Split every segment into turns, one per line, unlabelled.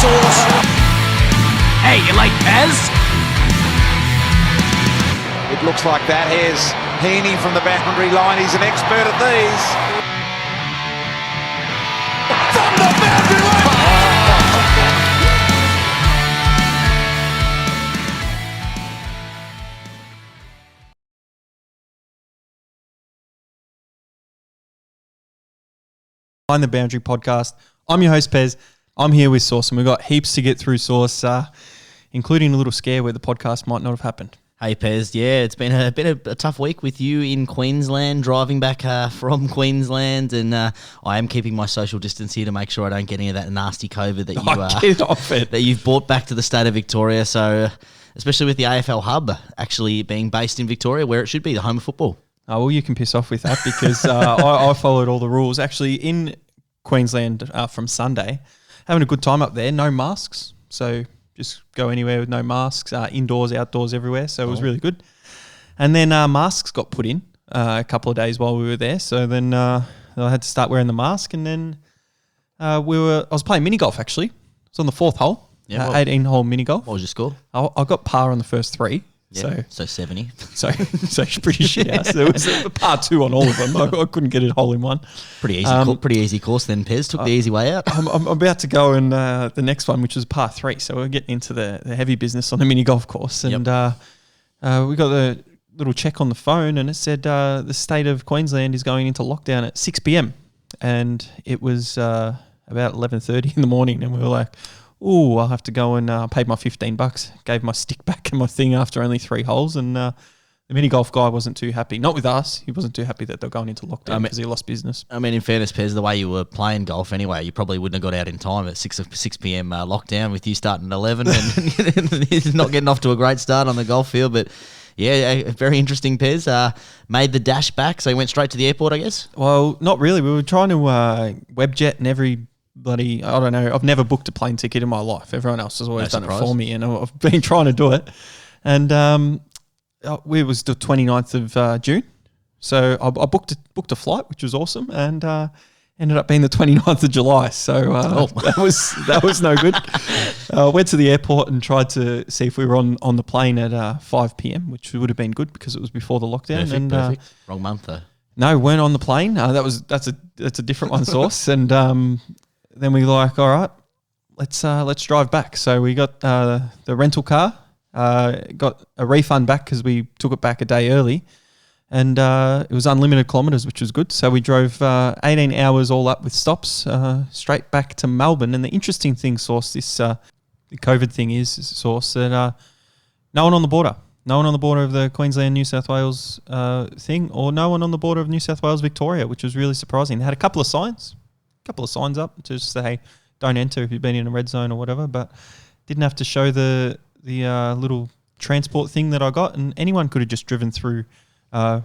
Sauce.
Hey, you like Pez?
It looks like that. Here's Heaney from the boundary line. He's an expert at these. From the boundary line!
Behind the Boundary podcast. I'm your host, Pez. I'm here with Sauce, and we've got heaps to get through, Sauce, including a little scare where the podcast might not have happened.
Hey Pez, yeah, it's been a tough week with you in Queensland, driving back from Queensland, and I am keeping my social distance here to make sure I don't get any of that nasty COVID that
Get off it.
that you've brought back to the state of Victoria. So, especially with the AFL hub actually being based in Victoria, where it should be, the home of football.
Oh, well, you can piss off with that because I followed all the rules. Actually, in Queensland from Sunday, having a good time up there, no masks, so just go anywhere with no masks, indoors, outdoors, everywhere. So it was really good. And then masks got put in a couple of days while we were there. So then I had to start wearing the mask. And then I was playing mini golf actually. It was on the fourth hole, 18-hole mini golf.
What was your score?
I got par on the first three.
Yeah, so 70.
So pretty shit house. There was a par two on all of them. I couldn't get a hole in one.
Pretty easy course then, Pez. Took the easy way out.
I'm about to go in the next one, which is par three. So we're getting into the heavy business on the mini golf course. And we got the little check on the phone, and it said the state of Queensland is going into lockdown at 6 p.m. And it was about 11:30 in the morning, and we were like, "Ooh, I'll have to go and paid my $15. Gave my stick back and my thing after only 3 holes." And the mini golf guy wasn't too happy. Not with us. He wasn't too happy that they're going into lockdown because he lost business.
I mean, in fairness, Pez, the way you were playing golf anyway, you probably wouldn't have got out in time at 6 p.m. Lockdown with you starting at 11 and not getting off to a great start on the golf field. But yeah, very interesting, Pez. Made the dash back, so he went straight to the airport, I guess?
Well, not really. We were trying to webjet and every bloody, I don't know, I've never booked a plane ticket in my life. Everyone else has always done it for me, and I've been trying to do it. And it was the 29th of June. So I booked a flight, which was awesome, and ended up being the 29th of July. So that was no good. Went to the airport and tried to see if we were on the plane at 5 p.m, which would have been good because it was before the lockdown.
Perfect. Wrong month though.
No, weren't on the plane. That's a different one, Source. And then we like, all right, let's drive back. So we got the rental car, got a refund back because we took it back a day early, and it was unlimited kilometres, which was good. So we drove 18 hours all up with stops straight back to Melbourne. And the interesting thing, Source, this the COVID thing is, Source, that no one on the border. No one on the border of the Queensland-New South Wales thing, or no one on the border of New South Wales-Victoria, which was really surprising. They had a couple of signs up to say, hey, don't enter if you've been in a red zone or whatever, but didn't have to show the little transport thing that I got, and anyone could have just driven through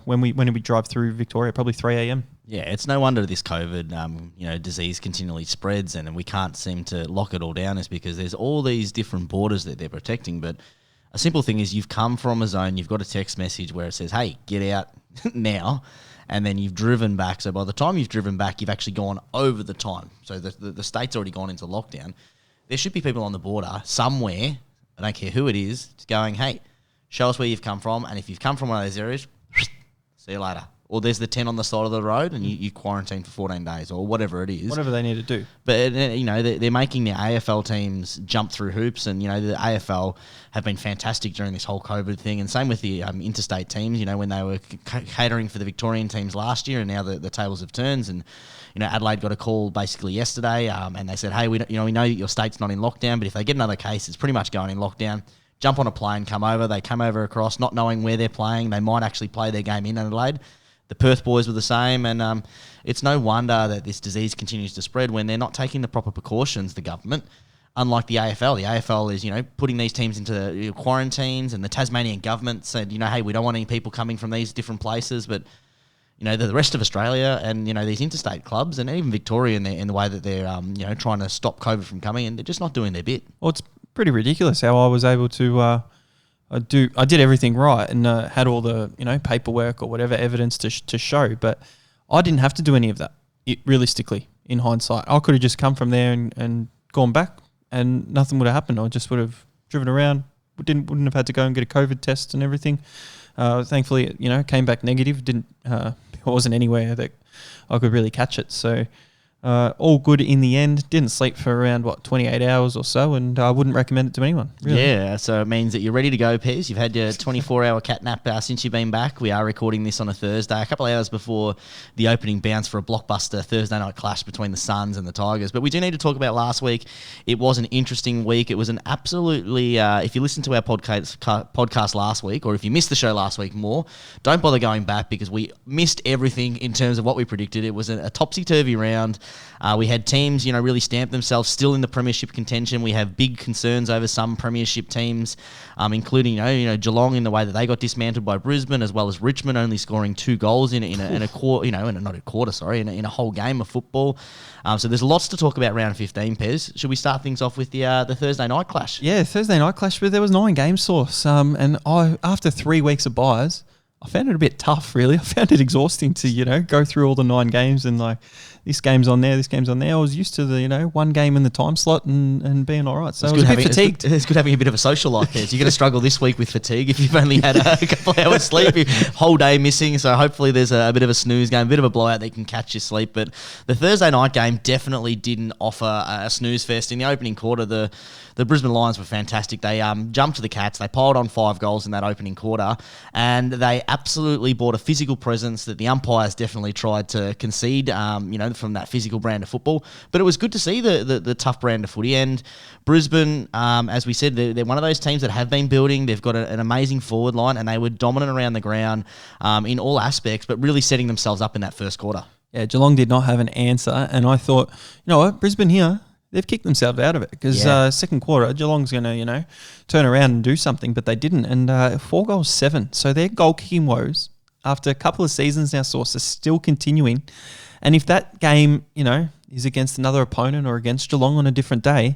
when we drive through Victoria, probably 3 a.m.
Yeah, it's no wonder this COVID disease continually spreads, and we can't seem to lock it all down, is because there's all these different borders that they're protecting. But a simple thing is, you've come from a zone, you've got a text message where it says, hey, get out now, and then you've driven back. So by the time you've driven back, you've actually gone over the time. So the state's already gone into lockdown. There should be people on the border somewhere, I don't care who it is, going, hey, show us where you've come from, and if you've come from one of those areas, see you later. Or there's the 10 on the side of the road and you quarantine for 14 days or whatever it is.
Whatever they need to do.
But, they're making the AFL teams jump through hoops, and, the AFL have been fantastic during this whole COVID thing. And same with the interstate teams, when they were catering for the Victorian teams last year, and now the tables have turned. And, Adelaide got a call basically yesterday, and they said, hey, we know that your state's not in lockdown, but if they get another case, it's pretty much going in lockdown. Jump on a plane, come over. They come over across, not knowing where they're playing. They might actually play their game in Adelaide. The Perth boys were the same, and it's no wonder that this disease continues to spread when they're not taking the proper precautions, the government. Unlike the AFL. The AFL is, putting these teams into quarantines, and the Tasmanian government said, hey, we don't want any people coming from these different places, but, the rest of Australia and, these interstate clubs and even Victoria in the way that they're, trying to stop COVID from coming, and they're just not doing their bit.
Well, it's pretty ridiculous how I was able to I did everything right and had all the paperwork or whatever evidence to show, but I didn't have to do any of that. Realistically, in hindsight, I could have just come from there and gone back and nothing would have happened. I just would have driven around, wouldn't have had to go and get a COVID test and everything. Thankfully, it came back negative. It wasn't anywhere that I could really catch it. So all good in the end. Didn't sleep for around 28 hours or so, and I wouldn't recommend it to anyone. Really.
Yeah, so it means that you're ready to go, Pez. You've had your 24-hour cat nap since you've been back. We are recording this on a Thursday, a couple of hours before the opening bounce for a blockbuster Thursday night clash between the Suns and the Tigers. But we do need to talk about last week. It was an interesting week. It was an absolutely, if you listened to our podcast last week, or if you missed the show last week more, don't bother going back because we missed everything in terms of what we predicted. It was a topsy-turvy round. We had teams, really stamp themselves still in the premiership contention. We have big concerns over some premiership teams, including Geelong in the way that they got dismantled by Brisbane, as well as Richmond only scoring 2 goals in a quarter, in a whole game of football. So there's lots to talk about round 15, Pez. Should we start things off with the Thursday night clash?
Yeah, Thursday night clash, but there was 9 game source. And after 3 weeks of buys, I found it a bit tough, really. I found it exhausting to, go through all the 9 games and this game's on there, this game's on there. I was used to the, one game in the time slot and being all right. So I was a bit fatigued.
It's good having a bit of a social life there. So you're going to struggle this week with fatigue if you've only had a couple of hours sleep, whole day missing. So hopefully there's a bit of a snooze game, a bit of a blowout that you can catch your sleep. But the Thursday night game definitely didn't offer a snooze fest. In the opening quarter, the Brisbane Lions were fantastic. They jumped to the Cats. They piled on 5 goals in that opening quarter, and they absolutely brought a physical presence that the umpires definitely tried to concede, from that physical brand of football. But it was good to see the tough brand of footy. And Brisbane, as we said, they're one of those teams that have been building. They've got an amazing forward line, and they were dominant around the ground in all aspects, but really setting themselves up in that first quarter.
Yeah, Geelong did not have an answer, and I thought, Brisbane here, they've kicked themselves out of it because second quarter, Geelong's going to, turn around and do something, but they didn't. And 4 goals, 7. So their goal-kicking woes, after a couple of seasons now, Source, are still continuing. And if that game, is against another opponent or against Geelong on a different day,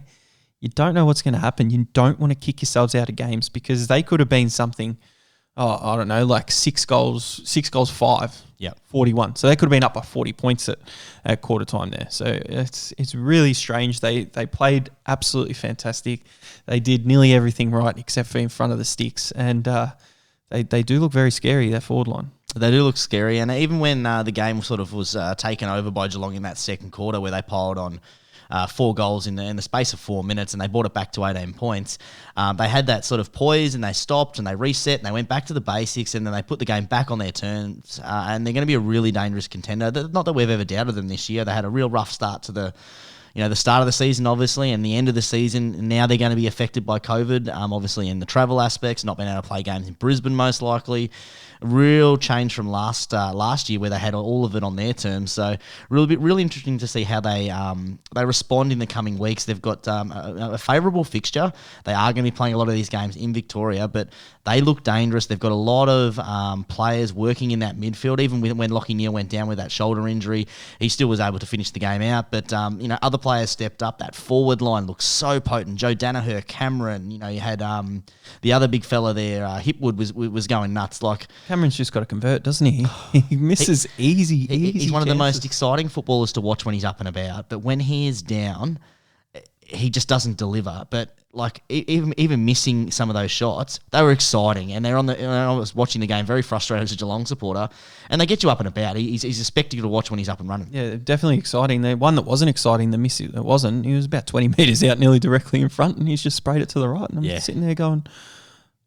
you don't know what's going to happen. You don't want to kick yourselves out of games because they could have been something, I don't know, like 6 goals, 5.
Yeah,
41. So they could have been up by 40 points at quarter time there. So it's really strange. They played absolutely fantastic. They did nearly everything right except for in front of the sticks. And they do look very scary, that forward line.
They do look scary. And even when the game sort of was taken over by Geelong in that second quarter where they piled on 4 goals in the space of 4 minutes, and they brought it back to 18 points. They had that sort of poise, and they stopped, and they reset, and they went back to the basics, and then they put the game back on their terms, and they're going to be a really dangerous contender. Not that we've ever doubted them this year. They had a real rough start to the start of the season, obviously, and the end of the season. Now they're going to be affected by COVID, obviously, in the travel aspects, not being able to play games in Brisbane, most likely. Real change from last year where they had all of it on their terms. So really interesting to see how they respond in the coming weeks. They've got a favourable fixture. They are going to be playing a lot of these games in Victoria, but they look dangerous. They've got a lot of players working in that midfield. Even when Lachie Neale went down with that shoulder injury, he still was able to finish the game out. But other players stepped up. That forward line looks so potent. Joe Danaher, Cameron. You had the other big fella there, Hipwood was going nuts.
Cameron's just got to convert, doesn't he? He misses easy
He's one of the
chances.
most exciting footballers to watch when he's up and about. But when he is down, he just doesn't deliver. But even missing some of those shots, they were exciting. And they're on the. I was watching the game, very frustrated as a Geelong supporter, and they get you up and about. He's a spectacle to watch when he's up and running.
Yeah, definitely exciting. The one that wasn't exciting, the miss it wasn't. He was about 20 metres out, nearly directly in front, and he's just sprayed it to the right. And I'm sitting there going,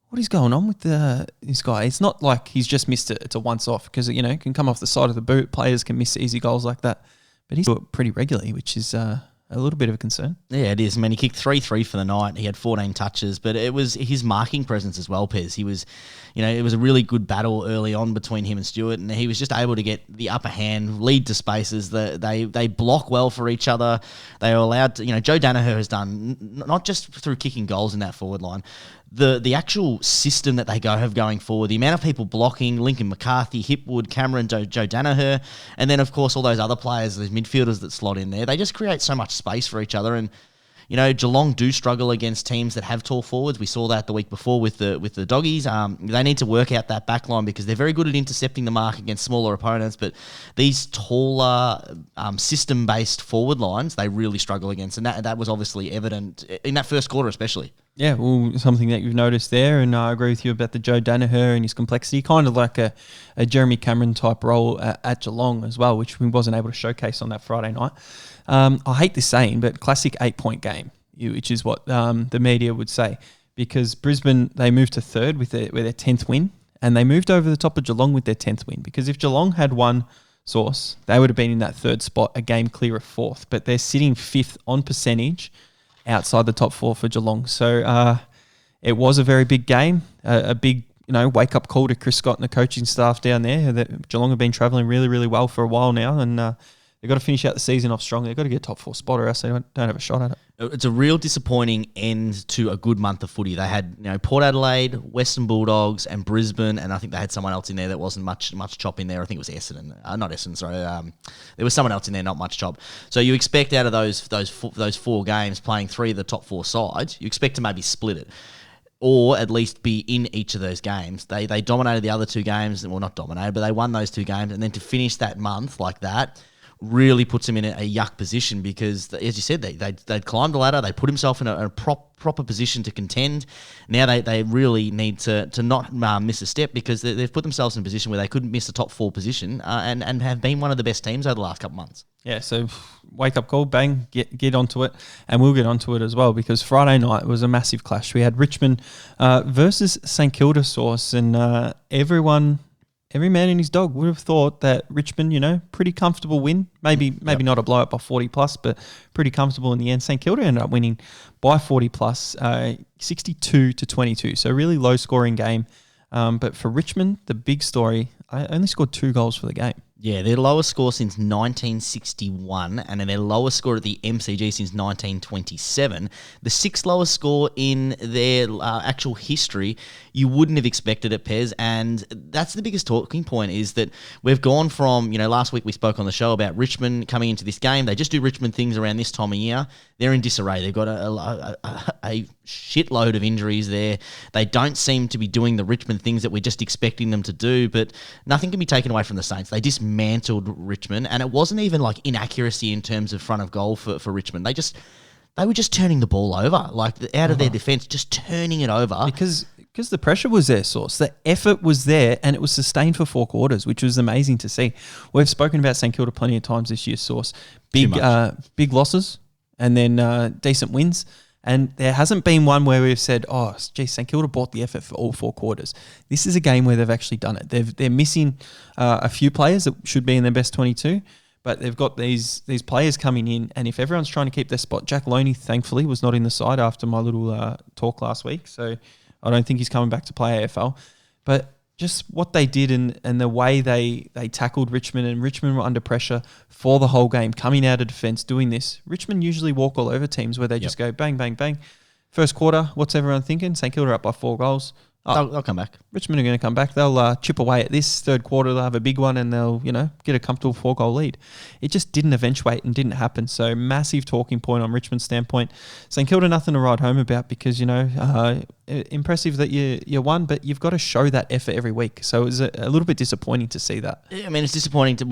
what is going on with this guy? It's not like he's just missed it. It's a once-off because, it can come off the side of the boot. Players can miss easy goals like that. But he's doing it pretty regularly, which is a little bit of a concern.
Yeah, it is. I mean, he kicked 3-3 for the night. He had 14 touches, but it was his marking presence as well, Pez. He was, it was a really good battle early on between him and Stewart, and he was just able to get the upper hand, lead to spaces. They block well for each other. They are allowed to, Joe Danaher has done, not just through kicking goals in that forward line, the actual system that they have going forward, the amount of people blocking, Lincoln McCarthy, Hipwood, Cameron, Joe Danaher, and then, of course, all those other players, those midfielders that slot in there, they just create so much space for each other. And, You know, Geelong do struggle against teams that have tall forwards. We saw that the week before with the Doggies. They need to work out that back line because they're very good at intercepting the mark against smaller opponents, but these taller system-based forward lines, they really struggle against, and that was obviously evident in that first quarter especially.
Yeah, well, something that you've noticed there, and I agree with you about the Joe Danaher and his complexity, kind of like a Jeremy Cameron type role at Geelong as well, which we wasn't able to showcase on that Friday night. I hate this saying, but classic 8-point game, which is what the media would say, because Brisbane, they moved to third with their 10th win, and they moved over the top of Geelong with their 10th win, because if Geelong had won Source, they would have been in that third spot, a game clear of fourth, but they're sitting fifth on percentage outside the top four for Geelong. So it was a very big game, a big wake-up call to Chris Scott and the coaching staff down there. That Geelong have been travelling really, really well for a while now, and they've got to finish out the season off strong. They've got to get a top four spot or else they don't have a shot at it.
It's a real disappointing end to a good month of footy. They had Port Adelaide, Western Bulldogs, and Brisbane, and I think they had someone else in there that wasn't much chop in there. I think it was Essendon, not Essendon. Sorry, there was someone else in there, not much chop. So you expect out of those four games, playing three of the top four sides, you expect to maybe split it, or at least be in each of those games. They dominated the other two games, well, not dominated, but they won those two games, and then to finish that month like that really puts him in a yuck position because, as you said, they'd climbed the ladder, they put himself in a proper position to contend. Now they really need to not miss a step because they've put themselves in a position where they couldn't miss a top four position and have been one of the best teams over the last couple of months.
Yeah, so wake up call, bang, get onto it, and we'll get onto it as well because Friday night was a massive clash. We had Richmond versus St Kilda Source, and every man and his dog would have thought that Richmond, pretty comfortable win. Maybe not a blowout by 40 plus, but pretty comfortable in the end. St Kilda ended up winning by 40 plus, 62-22. So really low scoring game. But for Richmond, the big story, I only scored 2 goals for the game.
Yeah, their lowest score since 1961, and then their lowest score at the MCG since 1927. The 6th lowest score in their actual history. You wouldn't have expected it, Pez, and that's the biggest talking point is that we've gone from, last week we spoke on the show about Richmond coming into this game. They just do Richmond things around this time of year. They're in disarray. They've got a shitload of injuries there. They don't seem to be doing the Richmond things that we're just expecting them to do, but nothing can be taken away from the Saints. They dismantled Richmond, and it wasn't even like inaccuracy in terms of front of goal for Richmond. They were just turning the ball over, like out of their defence, just turning it over.
Because the pressure was there, Source. The effort was there, and it was sustained for 4 quarters, which was amazing to see. We've spoken about St Kilda plenty of times this year, Source. Big losses, and then decent wins. And there hasn't been one where we've said, oh, geez, St Kilda brought the effort for all 4 quarters. This is a game where they've actually done it. They're missing a few players that should be in their best 22, but they've got these players coming in, and if everyone's trying to keep their spot, Jack Loney, thankfully, was not in the side after my little talk last week, so I don't think he's coming back to play AFL. But just what they did and the way they tackled Richmond, and Richmond were under pressure for the whole game, coming out of defence, doing this. Richmond usually walk all over teams where they just go bang, bang, bang. First quarter, what's everyone thinking? St Kilda up by 4 goals.
They'll come back.
Richmond are going to come back. They'll chip away at this. Third quarter, they'll have a big one and they'll, get a comfortable 4-goal lead. It just didn't eventuate and didn't happen. So massive talking point on Richmond's standpoint. St Kilda, nothing to write home about because, impressive that you won, but you've got to show that effort every week. So it was a little bit disappointing to see that.
I mean, it's disappointing.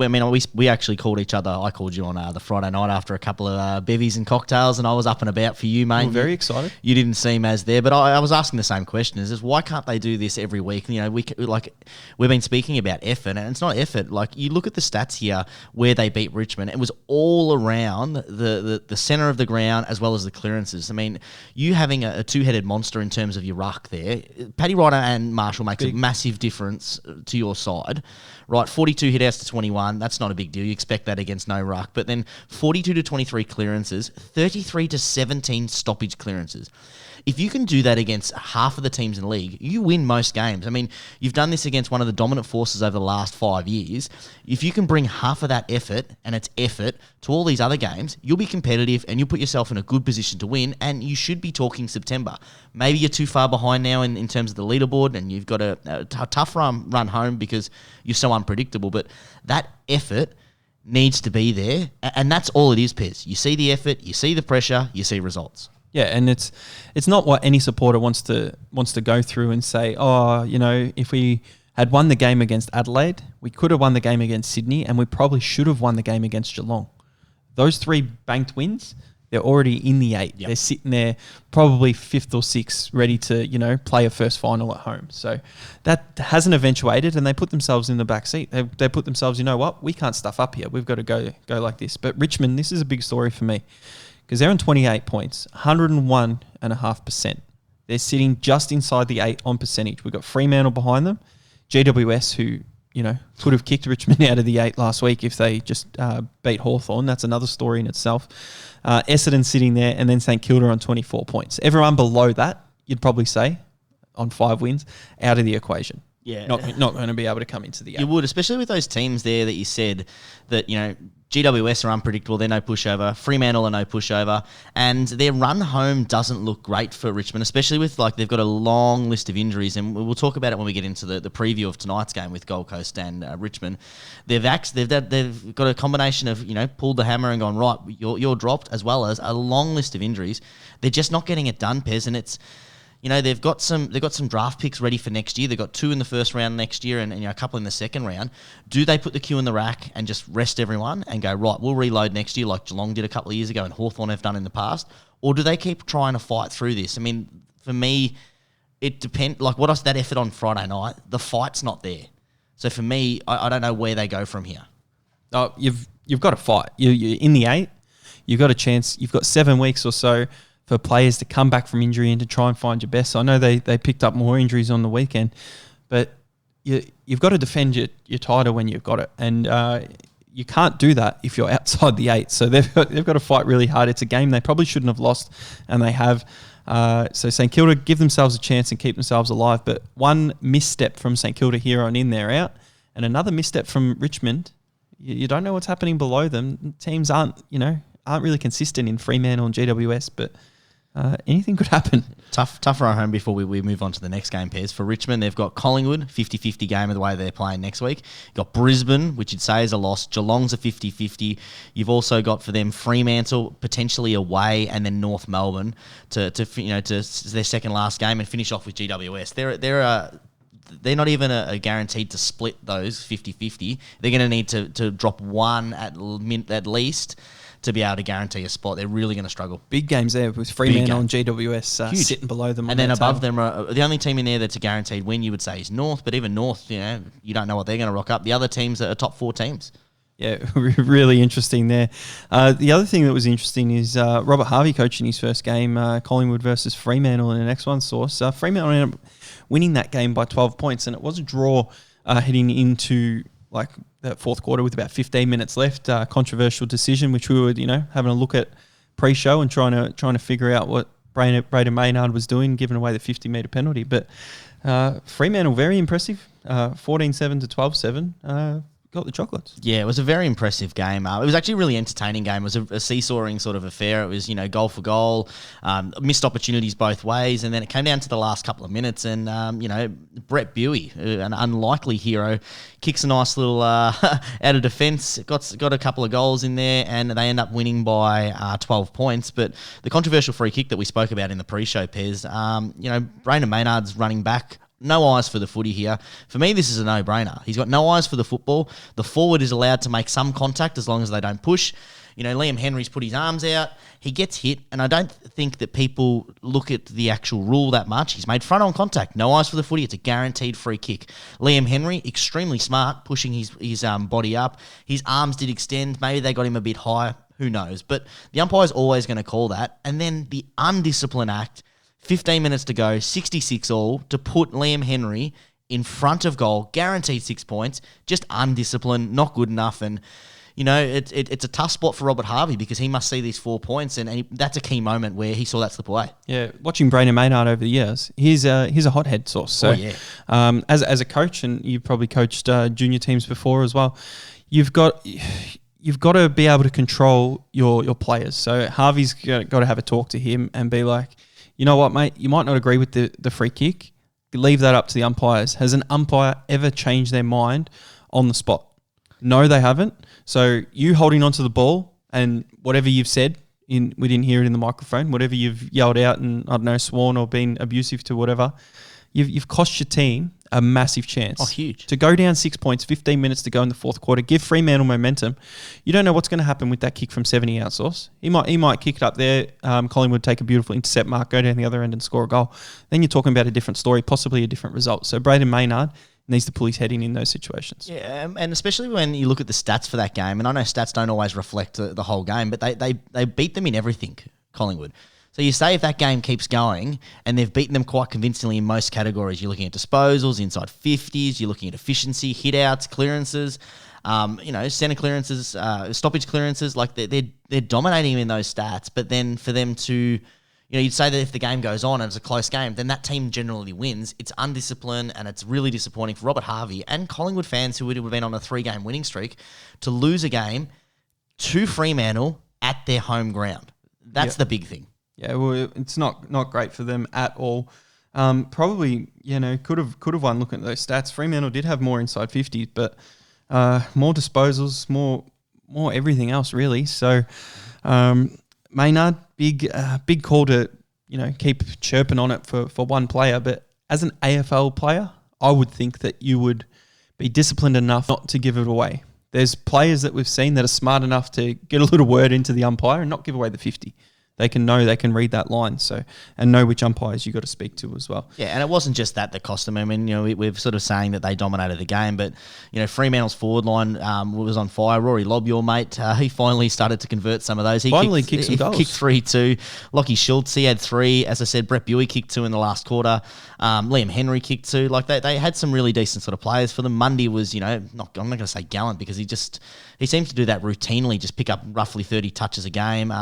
We actually called each other. I called you on the Friday night after a couple of bevies and cocktails, and I was up and about for you, mate.
We're very excited.
You didn't seem as there, but I was asking the same question: is why can't they do this every week? We've been speaking about effort, and it's not effort. Like you look at the stats here where they beat Richmond, it was all around the centre of the ground as well as the clearances. I mean, you having a 2-headed monster in terms of your ruck there, Paddy Ryder and Marshall makes a massive difference to your side, right? 42 hitouts to 21, that's not a big deal. You expect that against no ruck, but then 42 to 23 clearances, 33 to 17 stoppage clearances. If you can do that against half of the teams in the league, you win most games. I mean, you've done this against one of the dominant forces over the last 5 years. If you can bring half of that effort, and it's effort, to all these other games, you'll be competitive and you'll put yourself in a good position to win, and you should be talking September. Maybe you're too far behind now in terms of the leaderboard, and you've got a tough run home because you're so unpredictable, but that effort needs to be there. And that's all it is, Pez. You see the effort, you see the pressure, you see results.
Yeah, and it's not what any supporter wants to go through and say, oh, if we had won the game against Adelaide, we could have won the game against Sydney, and we probably should have won the game against Geelong. Those 3 banked wins, they're already in the 8. Yep. They're sitting there probably 5th or 6th, ready to, play a first final at home. So that hasn't eventuated, and they put themselves in the back seat. They put themselves, you know what, we can't stuff up here. We've got to go like this. But Richmond, this is a big story for me because they're on 28 points, 101.5%. They're sitting just inside the 8 on percentage. We've got Fremantle behind them, GWS, who could have kicked Richmond out of the 8 last week if they just beat Hawthorn. That's another story in itself. Essendon sitting there, and then St Kilda on 24 points. Everyone below that, you'd probably say, on 5 wins, out of the equation.
Yeah.
Not going to be able to come into the 8.
You would, especially with those teams there that you said that, GWS are unpredictable. They're no pushover. Fremantle are no pushover. And their run home doesn't look great for Richmond, especially with, they've got a long list of injuries. And we'll talk about it when we get into the preview of tonight's game with Gold Coast and Richmond. They've got a combination of, pulled the hammer and gone, right, you're dropped, as well as a long list of injuries. They're just not getting it done, Pez. And it's... they've got some draft picks ready for next year. They've got 2 in the first round next year and a couple in the second round. Do they put the queue in the rack and just rest everyone and go, right, we'll reload next year like Geelong did a couple of years ago and Hawthorn have done in the past? Or do they keep trying to fight through this? I mean, for me, it depends. That effort on Friday night, the fight's not there. So for me, I don't know where they go from here.
Oh, you've got to fight. You're in the 8. You've got a chance. You've got 7 weeks or so for players to come back from injury and to try and find your best. So I know they picked up more injuries on the weekend, but you've got to defend your title when you've got it. And you can't do that if you're outside the 8. So they've got to fight really hard. It's a game they probably shouldn't have lost, and they have. So St Kilda give themselves a chance and keep themselves alive. But one misstep from St Kilda here on in, they're out. And another misstep from Richmond, you don't know what's happening below them. Teams aren't really consistent in Fremantle and GWS, but anything could happen.
Tough run home before we move on to the next game, Pairs. For Richmond, they've got Collingwood, 50-50 game of the way they're playing next week. You've got Brisbane, which you'd say is a loss. Geelong's a 50-50. You've also got for them Fremantle, potentially away, and then North Melbourne to their second last game and finish off with GWS. They're not even a guaranteed to split those 50-50. They're going to need to drop one at least to be able to guarantee a spot. They're really going to struggle.
Big games there with Fremantle and GWS sitting below them.
And then above them, the only team in there that's a guaranteed win, you would say, is North. But even North, you don't know what they're going to rock up. The other teams are top 4 teams. Yeah,
really interesting there. The other thing that was interesting is Robert Harvey coaching his first game, Collingwood versus Fremantle in the next one source. Fremantle ended up winning that game by 12 points, and it was a draw heading into that fourth quarter with about 15 minutes left. Controversial decision, which we were, having a look at pre-show and trying to figure out what Braden Maynard was doing, giving away the 50-metre penalty. But Fremantle, very impressive, 14-7 to 12-7. Got the chocolates.
Yeah, it was a very impressive game. It was actually a really entertaining game. It was a seesawing sort of affair. It was, goal for goal, missed opportunities both ways, and then it came down to the last couple of minutes, and, Brett Buey, an unlikely hero, kicks a nice little out of defence, got a couple of goals in there, and they end up winning by 12 points. But the controversial free kick that we spoke about in the pre-show, Pez, Brandon Maynard's running back. No eyes for the footy here. For me, this is a no-brainer. He's got no eyes for the football. The forward is allowed to make some contact as long as they don't push. Liam Henry's put his arms out. He gets hit, and I don't think that people look at the actual rule that much. He's made front-on contact. No eyes for the footy. It's a guaranteed free kick. Liam Henry, extremely smart, pushing his body up. His arms did extend. Maybe they got him a bit high. Who knows? But the umpire's always going to call that. And then the undisciplined act, 15 minutes to go, 66 all, to put Liam Henry in front of goal, guaranteed 6 points, just undisciplined, not good enough. And, it's a tough spot for Robert Harvey because he must see these 4 points, and that's a key moment where he saw that slip away.
Yeah, watching Brandon Maynard over the years, he's a hothead source. So, as a coach, and you've probably coached junior teams before as well, you've got to be able to control your players. So Harvey's got to have a talk to him and be like, you know what, mate, you might not agree with the free kick. Leave that up to the umpires. Has an umpire ever changed their mind on the spot? No, they haven't. So you holding onto the ball and whatever you've said, we didn't hear it in the microphone, whatever you've yelled out and, I don't know, sworn or been abusive to whatever, you've cost your team a massive chance.
Oh, huge.
To go down 6 points, 15 minutes to go in the fourth quarter, give Fremantle momentum. You don't know what's going to happen with that kick from 70 out, Sauce. He might kick it up there. Collingwood take a beautiful intercept mark, go down the other end and score a goal. Then you're talking about a different story, possibly a different result. So Braden Maynard needs to pull his head in those situations.
Yeah, and especially when you look at the stats for that game, and I know stats don't always reflect the whole game, but they beat them in everything, Collingwood. So you say if that game keeps going, and they've beaten them quite convincingly in most categories, you're looking at disposals, inside 50s, you're looking at efficiency, hit-outs, clearances, centre clearances, stoppage clearances, like they're dominating in those stats, but then for them to... you'd say that if the game goes on and it's a close game, then that team generally wins. It's undisciplined and it's really disappointing for Robert Harvey and Collingwood fans who would have been on a 3-game winning streak to lose a game to Fremantle at their home ground. That's the big thing.
Yeah, well, it's not great for them at all. Probably, could have won looking at those stats. Fremantle did have more inside 50s, but more disposals, more everything else really. So Maynard, big call to keep chirping on it for one player. But as an AFL player, I would think that you would be disciplined enough not to give it away. There's players that we've seen that are smart enough to get a little word into the umpire and not give away the 50. They can read that line, and know which umpires you got to speak to as well.
Yeah, and it wasn't just that cost them. I mean, we're sort of saying that they dominated the game, but Fremantle's forward line was on fire. Rory Lobb, your mate, he finally started to convert some of those. He
kicked some goals.
Kicked 3-2. Lockie Schultz, he had 3. As I said, Brett Buey kicked 2 in the last quarter. Liam Henry kicked 2. Like they had some really decent sort of players for them. Mundy was, I'm not going to say gallant because he seems to do that routinely, just pick up roughly 30 touches a game.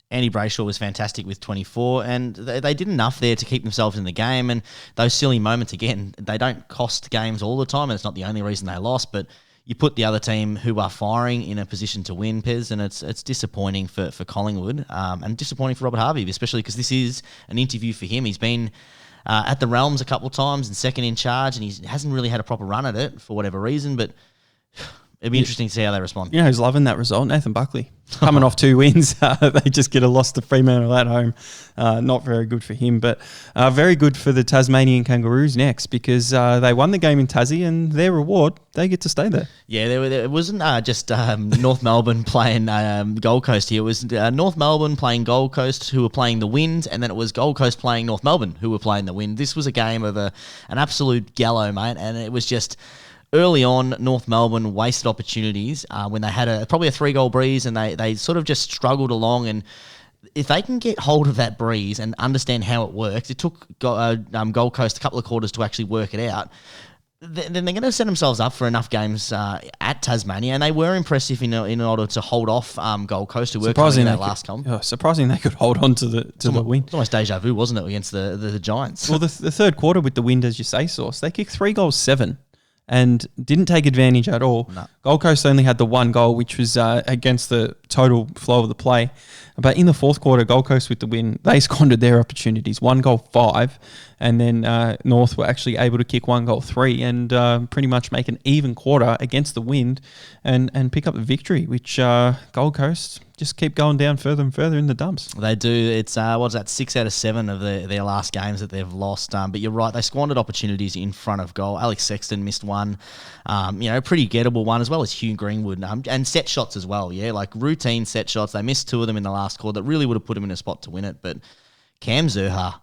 Andy Brayshaw was fantastic with 24, and they did enough there to keep themselves in the game. And those silly moments, again, they don't cost games all the time, and it's not the only reason they lost, but you put the other team who are firing in a position to win, Pez, and it's disappointing for Collingwood and disappointing for Robert Harvey, especially because this is an interview for him. He's been at the Realms a couple of times and second in charge, and he hasn't really had a proper run at it for whatever reason, but... it'd be interesting to see how they respond.
Who's loving that result? Nathan Buckley. Coming off 2 wins. They just get a loss to Fremantle at home. Not very good for him, but very good for the Tasmanian Kangaroos next because they won the game in Tassie and their reward, they get to stay there.
Yeah, it wasn't just North Melbourne playing Gold Coast here. It was North Melbourne playing Gold Coast who were playing the Wind, and then it was Gold Coast playing North Melbourne who were playing the Wind. This was a game of an absolute gallow, mate, and it was just... early on, North Melbourne wasted opportunities when they had probably a 3-goal breeze and they sort of just struggled along. And if they can get hold of that breeze and understand how it works, it took Gold Coast a couple of quarters to actually work it out. Then they're going to set themselves up for enough games at Tasmania, and they were impressive in order to hold off Gold Coast, who were coming in that last comp.
Surprising they could hold on to the win.
It's almost deja vu, wasn't it, against the Giants?
Well, the third quarter with the Wind, as you say, Sauce, they kicked 3 goals, 7. And didn't take advantage at all. No. Gold Coast only had the 1 goal, which was against the total flow of the play. But in the fourth quarter, Gold Coast with the win, they squandered their opportunities. 1 goal, 5. And then North were actually able to kick 1 goal, 3 and pretty much make an even quarter against the Wind and pick up the victory, which Gold Coast just keep going down further and further in the dumps.
They do. It's, 6 out of 7 of their last games that they've lost. But you're right, they squandered opportunities in front of goal. Alex Sexton missed 1, pretty gettable one, as well as Hugh Greenwood. And set shots as well, like routine set shots. They missed 2 of them in the last quarter that really would have put him in a spot to win it. But Cam Zurhaar,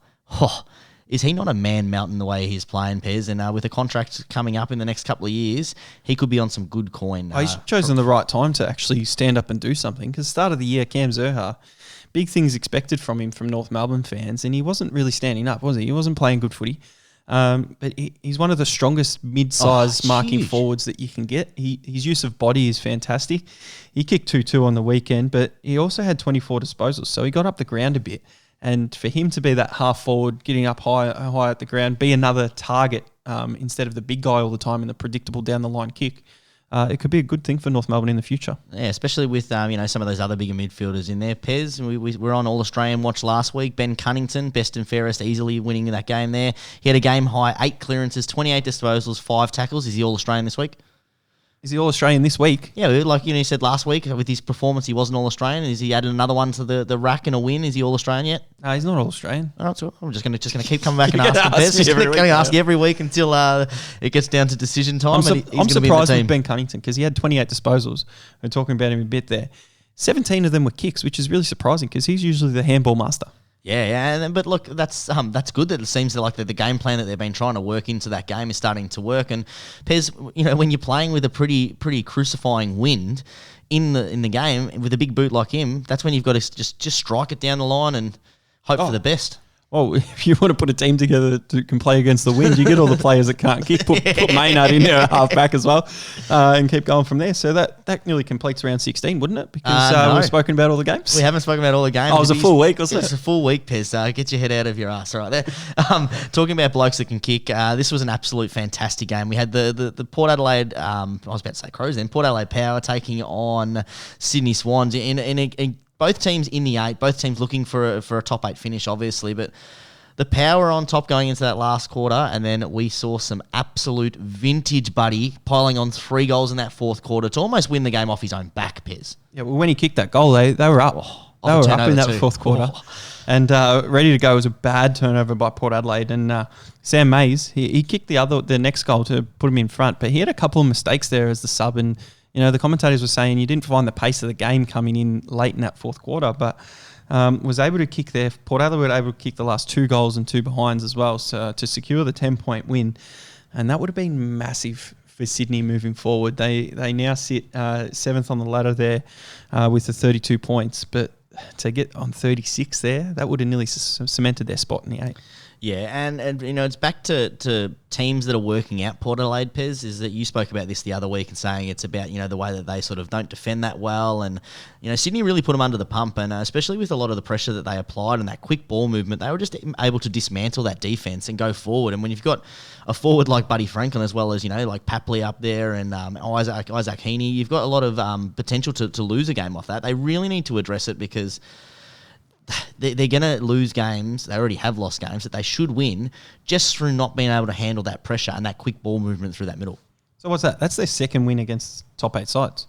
is he not a man mountain the way he's playing, Pez? And with a contract coming up in the next couple of years, he could be on some good coin.
He's chosen the right time to actually stand up and do something. Because start of the year, Cam Zurhaar, big things expected from him from North Melbourne fans, and he wasn't really standing up, was he? He wasn't playing good footy. But he's one of the strongest mid-sized marking forwards that you can get. His use of body is fantastic. He kicked 2-2 on the weekend, but he also had 24 disposals, so he got up the ground a bit. And for him to be that half forward, getting up high at the ground, be another target instead of the big guy all the time in the predictable down the line kick, it could be a good thing for North Melbourne in the future.
Yeah, especially with some of those other bigger midfielders in there. Pez, we were on All Australian watch last week. Ben Cunnington, best and fairest, easily winning that game there. He had a game high 8 clearances, 28 disposals, 5 tackles. Is he All Australian this week?
Is he All-Australian this week?
Yeah, like you said last week with his performance, he wasn't All-Australian. Is he added another one to the rack and a win? Is he All-Australian yet?
No, he's not All-Australian.
All right, so I'm just gonna keep coming back and
You're
asking.
gonna ask me
Just
every
going
week,
to ask you every week until it gets down to decision time.
I'm surprised with Ben Cunnington because he had 28 disposals. We're talking about him a bit there. 17 of them were kicks, which is really surprising because he's usually the handball master.
Yeah. But look, that's good that it seems like the game plan that they've been trying to work into that game is starting to work. And Pez, when you're playing with a pretty crucifying wind in the game with a big boot like him, that's when you've got to just strike it down the line and hope for the best.
Well, if you want to put a team together that can play against the wind, you get all the players that can't kick. Put Maynard in there at half back as well, and keep going from there. So that nearly completes round 16, wouldn't it? Because
no.
we've spoken about all the games.
We haven't spoken about all the games.
Oh, it was a full week, wasn't it?
It was a full week, Pez. Get your head out of your ass right there. Talking about blokes that can kick, this was an absolute fantastic game. We had the Port Adelaide, I was about to say Crows then, Port Adelaide Power taking on Sydney Swans in both teams in the 8, both teams looking for a top 8 finish, obviously, but the Power on top going into that last quarter, and then we saw some absolute vintage Buddy piling on 3 goals in that fourth quarter to almost win the game off his own back, Pez.
Yeah, well, when he kicked that goal, they were up. They were up in that fourth quarter. And ready to go. It was a bad turnover by Port Adelaide. And Sam Mays, he kicked the next goal to put him in front, but he had a couple of mistakes there as the sub, and the commentators were saying you didn't find the pace of the game coming in late in that fourth quarter, but was able to kick there. Port Adelaide were able to kick the last 2 goals and 2 behinds as well, so to secure the 10-point win, and that would have been massive for Sydney moving forward. They now sit 7th on the ladder there with the 32 points, but to get on 36 there, that would have nearly cemented their spot in the 8.
Yeah, and it's back to teams that are working out Port Adelaide, Pez, is that you spoke about this the other week and saying it's about, the way that they sort of don't defend that well. And, Sydney really put them under the pump, and especially with a lot of the pressure that they applied and that quick ball movement, they were just able to dismantle that defence and go forward. And when you've got a forward like Buddy Franklin as well as, like Papley up there and Isaac Heaney, you've got a lot of potential to lose a game off that. They really need to address it because they're going to lose games. They already have lost games that they should win just through not being able to handle that pressure and that quick ball movement through that middle.
So what's that? That's their second win against top 8 sides.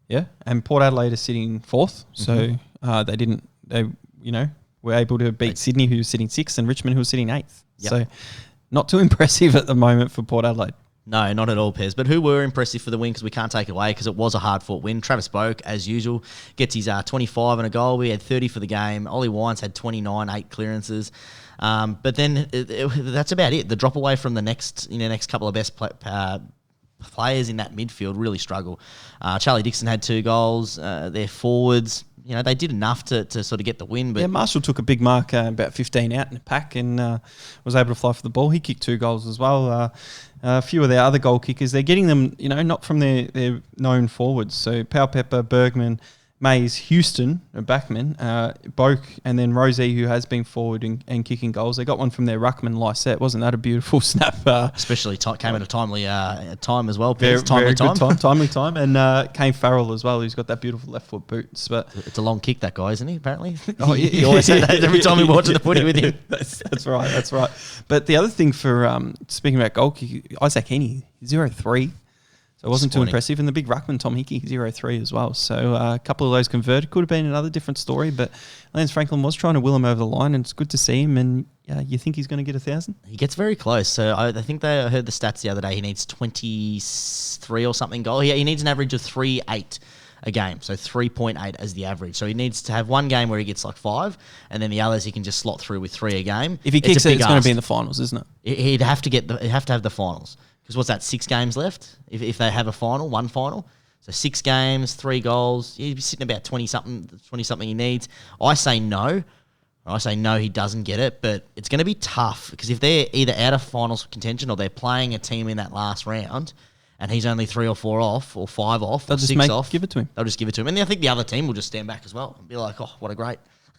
Yeah, and Port Adelaide is sitting 4th. So they were able to beat Sydney, who was sitting 6th, and Richmond, who was sitting 8th.
Yep.
So not too impressive at the moment for Port Adelaide.
No, not at all, Pez. But who were impressive for the win, because we can't take it away, because it was a hard-fought win. Travis Boak, as usual, gets his 25 and a goal. We had 30 for the game. Ollie Wines had 29, 8 clearances. But then that's about it. The drop away from the next couple of best players in that midfield really struggle. Charlie Dixon had 2 goals. Their forwards, they did enough to sort of get the win. But
yeah, Marshall took a big mark, about 15 out in the pack, and was able to fly for the ball. He kicked 2 goals as well. A few of their other goal kickers, they're getting them, not from their known forwards. So Powell Pepper, Bergman, Mays, Houston, a backman, Boak, and then Rosie, who has been forward and kicking goals. They got one from their ruckman, Lysette. Wasn't that a beautiful snap?
Especially came at a timely time as well.
Very
timely
time. And Kane Farrell as well, who's got that beautiful left foot boots. But
it's a long kick, that guy, isn't he? Apparently,
oh, yeah,
he always say that every time we watch the footy with him.
That's right. But the other thing for speaking about goal kick, Isaac Heaney, 0-3. So it wasn't too impressive. And the big ruckman, Tom Hickey, 0-3 as well. So a couple of those converted. Could have been another different story, but Lance Franklin was trying to will him over the line, and it's good to see him. And you think he's going to get 1,000?
He gets very close. So I think I heard the stats the other day. He needs 23 or something goal. He needs an average of 3.8 a game. So 3.8 as the average. So he needs to have one game where he gets like 5, and then the others he can just slot through with 3 a game.
If he kicks it, it's going to be in the finals, isn't it?
He'd have to have the finals. Because what's that, 6 games left? If they have one final. So 6 games, 3 goals. He'd be sitting about 20-something he needs. I say no. He doesn't get it, but it's going to be tough because if they're either out of finals contention or they're playing a team in that last round and he's only 3 or 4 off or 5 off or 6 off.
Give it to him.
They'll just give it to him. And I think the other team will just stand back as well and be like, oh, what a great...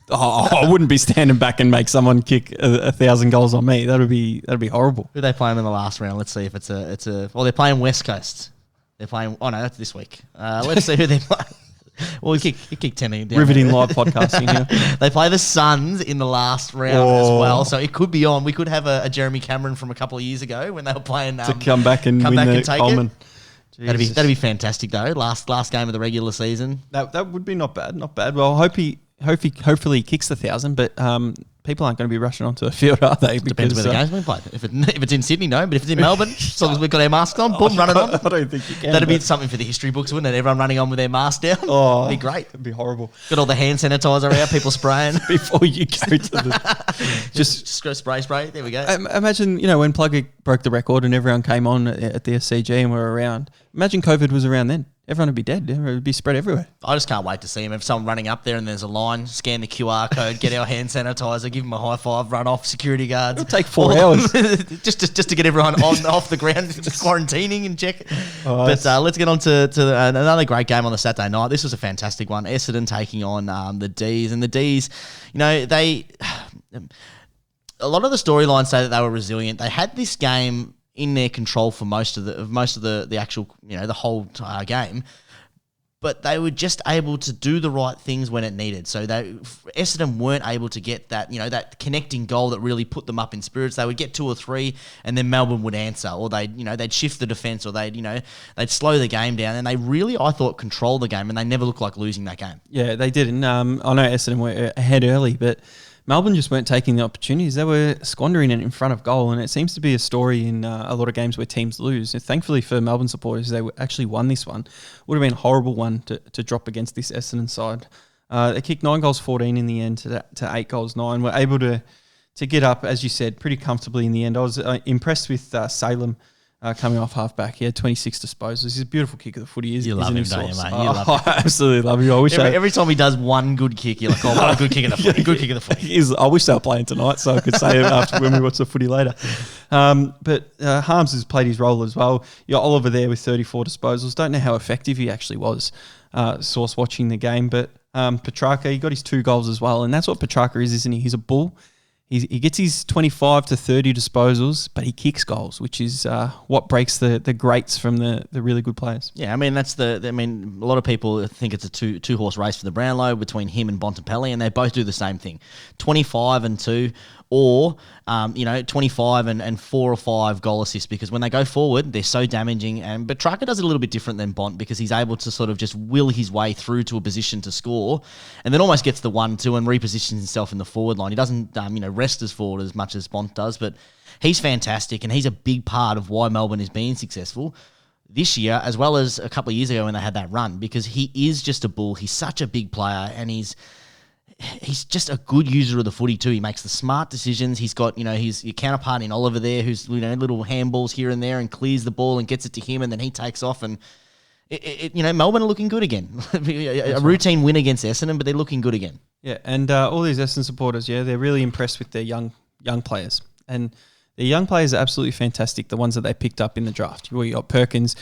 Oh, I wouldn't be standing back and make someone kick 1,000 goals on me. That'd be horrible.
Who are they playing in the last round? Let's see if it's a. Well, they're playing West Coast. They're playing. Oh no, that's this week. Let's see who they're playing. Well, you kick 10 down.
Riveting live podcasting here.
They play the Suns in the last round as well, so it could be on. We could have a Jeremy Cameron from a couple of years ago when they were playing
to come back and win the
take
Coleman.
it.
Jesus.
That'd be fantastic though. Last game of the regular season.
That would be not bad. Well, hopefully he kicks the 1,000, but people aren't going to be rushing onto the field, are they?
Depends where the game's being played. If it's in Sydney, no. But if it's in Melbourne, as long as we've got our masks on, boom, running on.
I don't think you can.
That'd be something for the history books, wouldn't it? Everyone running on with their mask down.
Oh,
that'd be great.
It'd be horrible.
Got all the hand sanitizer out, people spraying.
Before you go to the...
just go spray. There we go.
Imagine, when Plugger broke the record and everyone came on at the SCG and were around. Imagine COVID was around then. Everyone would be dead. It would be spread everywhere.
I just can't wait to see him. If someone running up there and there's a line, scan the QR code, get our hand sanitizer, give him a high five, run off, security guards.
It'll take 4 hours.
just to get everyone off the ground, quarantining and check. But let's get on to another great game on the Saturday night. This was a fantastic one. Essendon taking on the D's. And the D's, they... A lot of the storylines say that they were resilient. They had this game in their control for most of the actual, the whole game, but they were just able to do the right things when it needed. So Essendon weren't able to get that, that connecting goal that really put them up in spirits. They would get 2 or 3, and then Melbourne would answer, or they'd shift the defence, or they'd slow the game down. And they really, I thought, controlled the game, and they never looked like losing that game.
Yeah, they didn't. I know Essendon were ahead early, but Melbourne just weren't taking the opportunities. They were squandering it in front of goal, and it seems to be a story in a lot of games where teams lose. And thankfully for Melbourne supporters, they actually won this one. Would have been a horrible one to drop against this Essendon side. They kicked 9 goals 14 in the end to 8 goals 9. Were able to get up, as you said, pretty comfortably in the end. I was impressed with Salem. Coming off halfback, he had 26 disposals. He's a beautiful kick of the footy.
You love him, don't you, mate?
I absolutely love him. I wish
every time he does one good kick, you're like, oh, what a good kick of the footy. Good kick of the footy.
I wish they were playing tonight, so I could say it after when we watch the footy later. But Harms has played his role as well. Oliver there with 34 disposals. Don't know how effective he actually was, source watching the game. But Petrarca, he got his 2 goals as well. And that's what Petrarca is, isn't he? He's a bull. He gets his 25 to 30 disposals, but he kicks goals, which is what breaks the greats from the really good players.
Yeah, I mean, a lot of people think it's a two-horse race for the Brownlow between him and Bontempelli, and they both do the same thing. 25 and 2, or 25 and 4 or 5 goal assists, because when they go forward, they're so damaging. But Trucker does it a little bit different than Bont, because he's able to sort of just will his way through to a position to score, and then almost gets the 1-2 and repositions himself in the forward line. He doesn't rest as forward as much as Bont does, but he's fantastic, and he's a big part of why Melbourne is being successful this year, as well as a couple of years ago when they had that run, because he is just a bull. He's such a big player, and he's just a good user of the footy too. He makes the smart decisions. He's got, his your counterpart in Oliver there, who's, little handballs here and there and clears the ball and gets it to him, and then he takes off. And Melbourne are looking good again. a routine win against Essendon, but they're looking good again.
Yeah, and all these Essendon supporters, they're really impressed with their young players, and the young players are absolutely fantastic. The ones that they picked up in the draft. You got Perkins,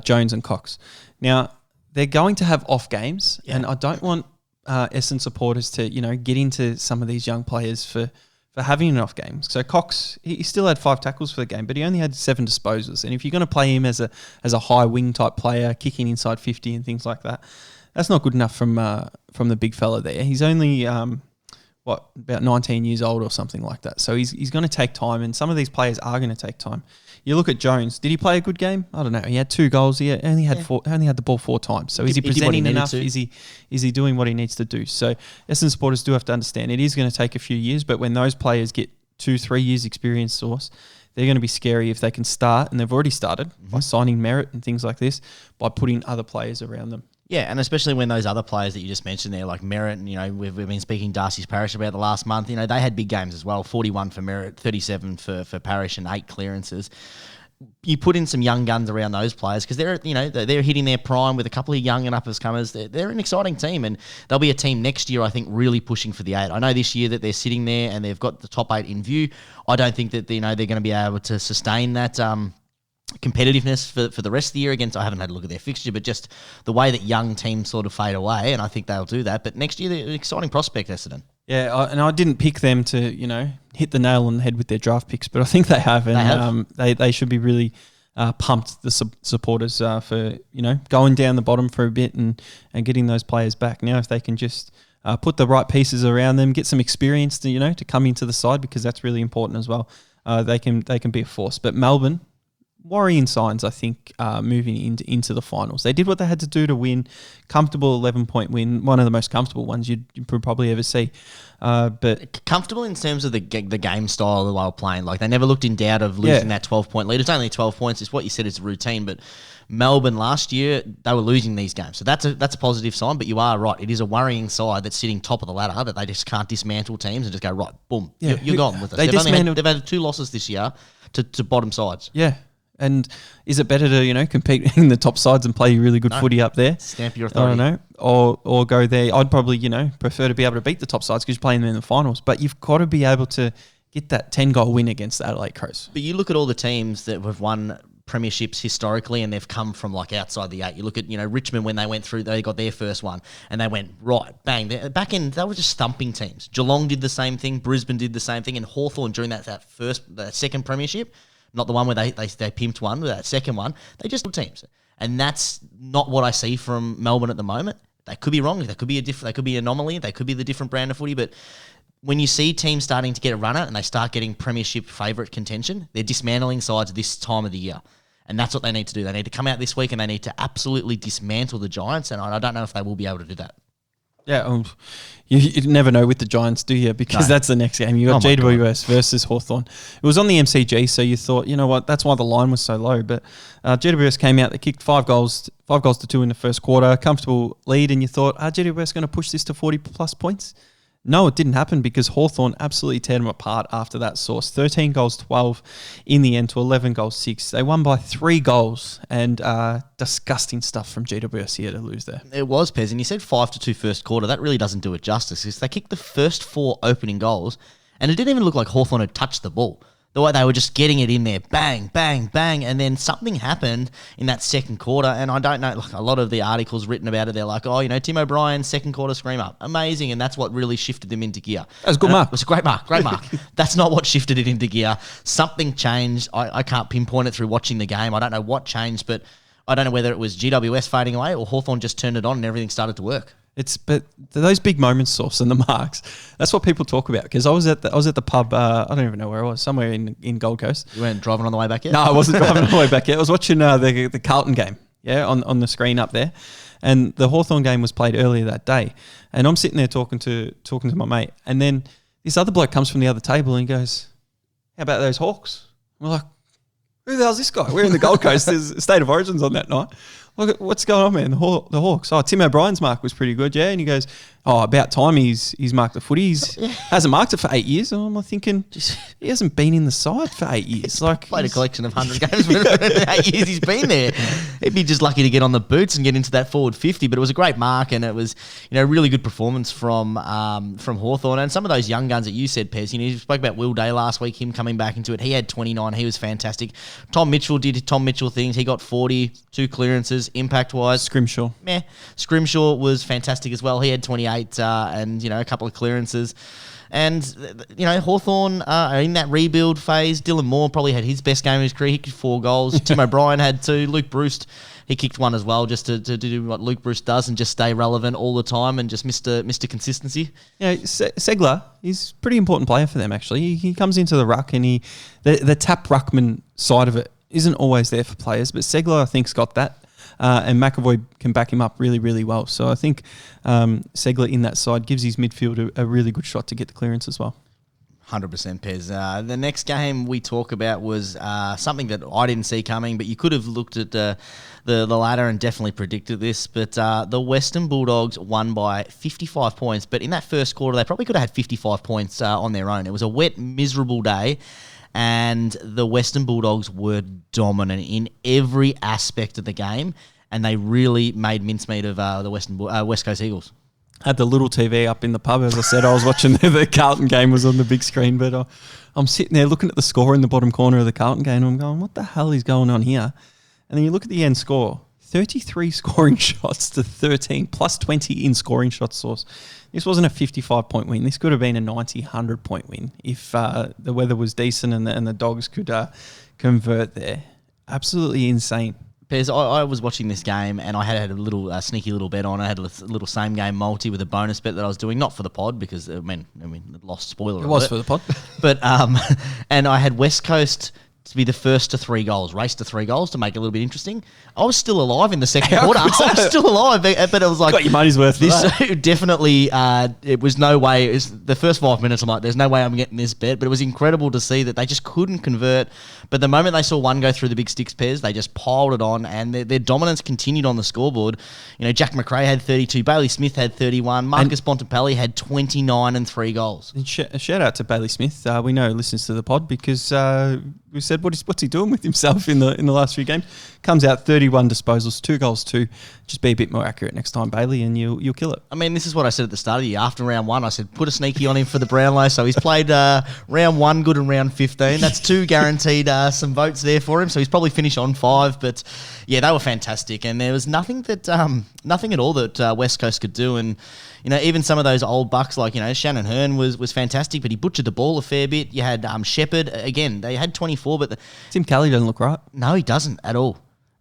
Jones, and Cox. Now they're going to have off games, and I don't want Essendon supporters to get into some of these young players for having an off game. So Cox, he still had 5 tackles for the game, but he only had 7 disposals. And if you're going to play him as a high wing type player, kicking inside 50 and things like that, that's not good enough from the big fella there. He's only about 19 years old or something like that. So he's going to take time, and some of these players are going to take time. You look at Jones. Did he play a good game? I don't know. He had 2 goals. He only had the ball 4 times. So is he presenting enough? Is he doing what he needs to do? So Essendon supporters do have to understand it is going to take a few years, but when those players get 2-3 years experience source, they're going to be scary if they can start, and they've already started by signing merit and things like this, by putting other players around them.
Yeah, and especially when those other players that you just mentioned there, like Merritt, and we've been speaking Darcy's Parish about the last month. They had big games as well. 41 for Merritt, 37 for Parish, and 8 clearances. You put in some young guns around those players, because they're hitting their prime with a couple of young and up-and-comers. They're an exciting team, and they'll be a team next year, I think, really pushing for the 8. I know this year that they're sitting there and they've got the top 8 in view. I don't think that they're going to be able to sustain that competitiveness for the rest of the year against. I haven't had a look at their fixture, but just the way that young teams sort of fade away, and I think they'll do that. But next year, they're an exciting prospect, Essendon.
Yeah, and I didn't pick them to hit the nail on the head with their draft picks, but I think they have, and they should be really pumped, the supporters, for going down the bottom for a bit and getting those players back. Now, if they can just put the right pieces around them, get some experience to come into the side, because that's really important as well. They can be a force. But Melbourne, worrying signs, I think, moving into the finals. They did what they had to do to win. Comfortable 11-point win, one of the most comfortable ones you'd probably ever see. But
comfortable in terms of the game style that they were playing. Like, they never looked in doubt of losing that 12-point lead. It's only 12 points. It's what you said, it's a routine. But Melbourne last year, they were losing these games. So that's a positive sign. But you are right. It is a worrying side that's sitting top of the ladder, that they just can't dismantle teams and just go, right, boom, you're gone with us. They've had 2 losses this year to bottom sides.
Yeah. And is it better to, compete in the top sides and play really good footy up there?
Stamp your authority.
I don't know. Or go there. I'd probably, prefer to be able to beat the top sides because you're playing them in the finals. But you've got to be able to get that 10-goal win against the Adelaide Crows.
But you look at all the teams that have won premierships historically and they've come from like outside the 8. You look at, Richmond when they went through, they got their first one and they went, right, bang. Back in, they were just thumping teams. Geelong did the same thing. Brisbane did the same thing. And Hawthorn during that second premiership, not the one where they pimped one, that second one, they just did teams. And that's not what I see from Melbourne at the moment. They could be wrong. They could be they could be an anomaly. They could be the different brand of footy. But when you see teams starting to get a runner and they start getting premiership favourite contention, they're dismantling sides this time of the year. And that's what they need to do. They need to come out this week and they need to absolutely dismantle the Giants. And I don't know if they will be able to do that.
Yeah, you never know with the Giants, do you? Because that's the next game. You got GWS versus Hawthorn. It was on the MCG, so you thought, you know what, that's why the line was so low. But GWS came out, they kicked 5 goals to 2 in the first quarter, comfortable lead, and you thought, are GWS going to push this to 40-plus points? No, it didn't happen because Hawthorn absolutely teared them apart after that source. 13 goals, 12 in the end to 11 goals, 6. They won by 3 goals and disgusting stuff from GWS here to lose there.
It was, Pez, and you said 5-2 first quarter. That really doesn't do it justice because they kicked the first 4 opening goals and it didn't even look like Hawthorn had touched the ball. The way they were just getting it in there, bang, bang, bang, and then something happened in that second quarter, and I don't know, like a lot of the articles written about it, they're like, Tim O'Brien's second quarter scream up, amazing, and that's what really shifted them into gear.
That was a good mark.
It was a great mark. That's not what shifted it into gear. Something changed. I can't pinpoint it through watching the game. I don't know what changed, but I don't know whether it was GWS fading away or Hawthorn just turned it on and everything started to work.
But those big moments, Sauce, and the marks, that's what people talk about. Because I was at the pub, I don't even know where I was, somewhere in Gold Coast.
You weren't driving on the way back yet?
No, I wasn't driving on the way back yet. I was watching the Carlton game, on the screen up there. And the Hawthorn game was played earlier that day. And I'm sitting there talking to my mate. And then this other bloke comes from the other table and he goes, how about those Hawks? We're like, who the hell's this guy? We're in the Gold Coast. There's State of Origins on that night. Look, what's going on, man? The Hawks. Oh, Tim O'Brien's mark was pretty good, yeah. And he goes, about time he's marked the footy. He hasn't marked it for 8 years. And I'm thinking, he hasn't been in the side for 8 years.
He's played a collection of 100 games for 8 years he's been there. He'd be just lucky to get on the boots and get into that forward 50. But it was a great mark, and it was, really good performance from Hawthorn and some of those young guns that you said, Pez. You spoke about Will Day last week, him coming back into it. He had 29. He was fantastic. Tom Mitchell did Tom Mitchell things. He got 40, 2 clearances. Impact-wise,
Scrimshaw.
Scrimshaw was fantastic as well. He had 28 and, a couple of clearances. And, Hawthorn are in that rebuild phase. Dylan Moore probably had his best game of his career. He kicked 4 goals. Tim O'Brien had 2. Luke Bruce, he kicked 1 as well, just to do what Luke Bruce does and just stay relevant all the time and just Mr. Consistency.
Yeah, Segler, he's a pretty important player for them, actually. He comes into the ruck and the tap ruckman side of it isn't always there for players, but Segler, I think, has got that. And McAvoy can back him up really, really well. So I think Segler in that side gives his midfield a really good shot to get the clearance as well.
100% Pez. The next game we talk about was something that I didn't see coming, but you could have looked at the ladder and definitely predicted this. But the Western Bulldogs won by 55 points. But in that first quarter, they probably could have had 55 points on their own. It was a wet, miserable day. And the Western Bulldogs were dominant in every aspect of the game, and they really made mincemeat of the West Coast Eagles.
Had the little TV up in the pub, as I said. I was watching the Carlton game was on the big screen, but I'm sitting there looking at the score in the bottom corner of the Carlton game, and I'm going, what the hell is going on here? And then you look at the end score, 33 scoring shots to 13, plus 20 in scoring shot source. This wasn't a 55-point win. This could have been a 90, 100-point win if the weather was decent and the Dogs could convert there. Absolutely insane.
Pez, I was watching this game and I had a little sneaky little bet on. I had a little same game multi with a bonus bet that I was doing, not for the pod because lost spoiler.
It was for the pod,
but and I had West Coast to be the first to 3 goals, race to 3 goals to make it a little bit interesting. I was still alive in the second quarter. I was still alive, but it was like...
Got your money's worth for that.
Definitely, it was no way. It was the first 5 minutes, I'm like, there's no way I'm getting this bet. But it was incredible to see that they just couldn't convert. But the moment they saw one go through the big sticks pairs, they just piled it on, and their dominance continued on the scoreboard. You know, Jack McRae had 32, Bailey Smith had 31, Marcus Bontempelli had 29 and 3 goals.
And shout out to Bailey Smith. We know he listens to the pod because we said, what's he doing with himself in the last few games? Comes out 31 disposals, 2 goals, 2. Just be a bit more accurate next time, Bailey, and you'll kill it.
I mean, this is what I said at the start of the year. After round 1, I said, put a sneaky on him for the Brownlow. So he's played round 1 good and round 15. That's 2 guaranteed some votes there for him. So he's probably finished on 5. But yeah, they were fantastic. And there was nothing at all that West Coast could do. And, you know, even some of those old bucks like, you know, Shannon Hearn was fantastic, but he butchered the ball a fair bit. You had Shepherd. Again, they had 24, but...
Tim Kelly doesn't look right.
No, he doesn't at all.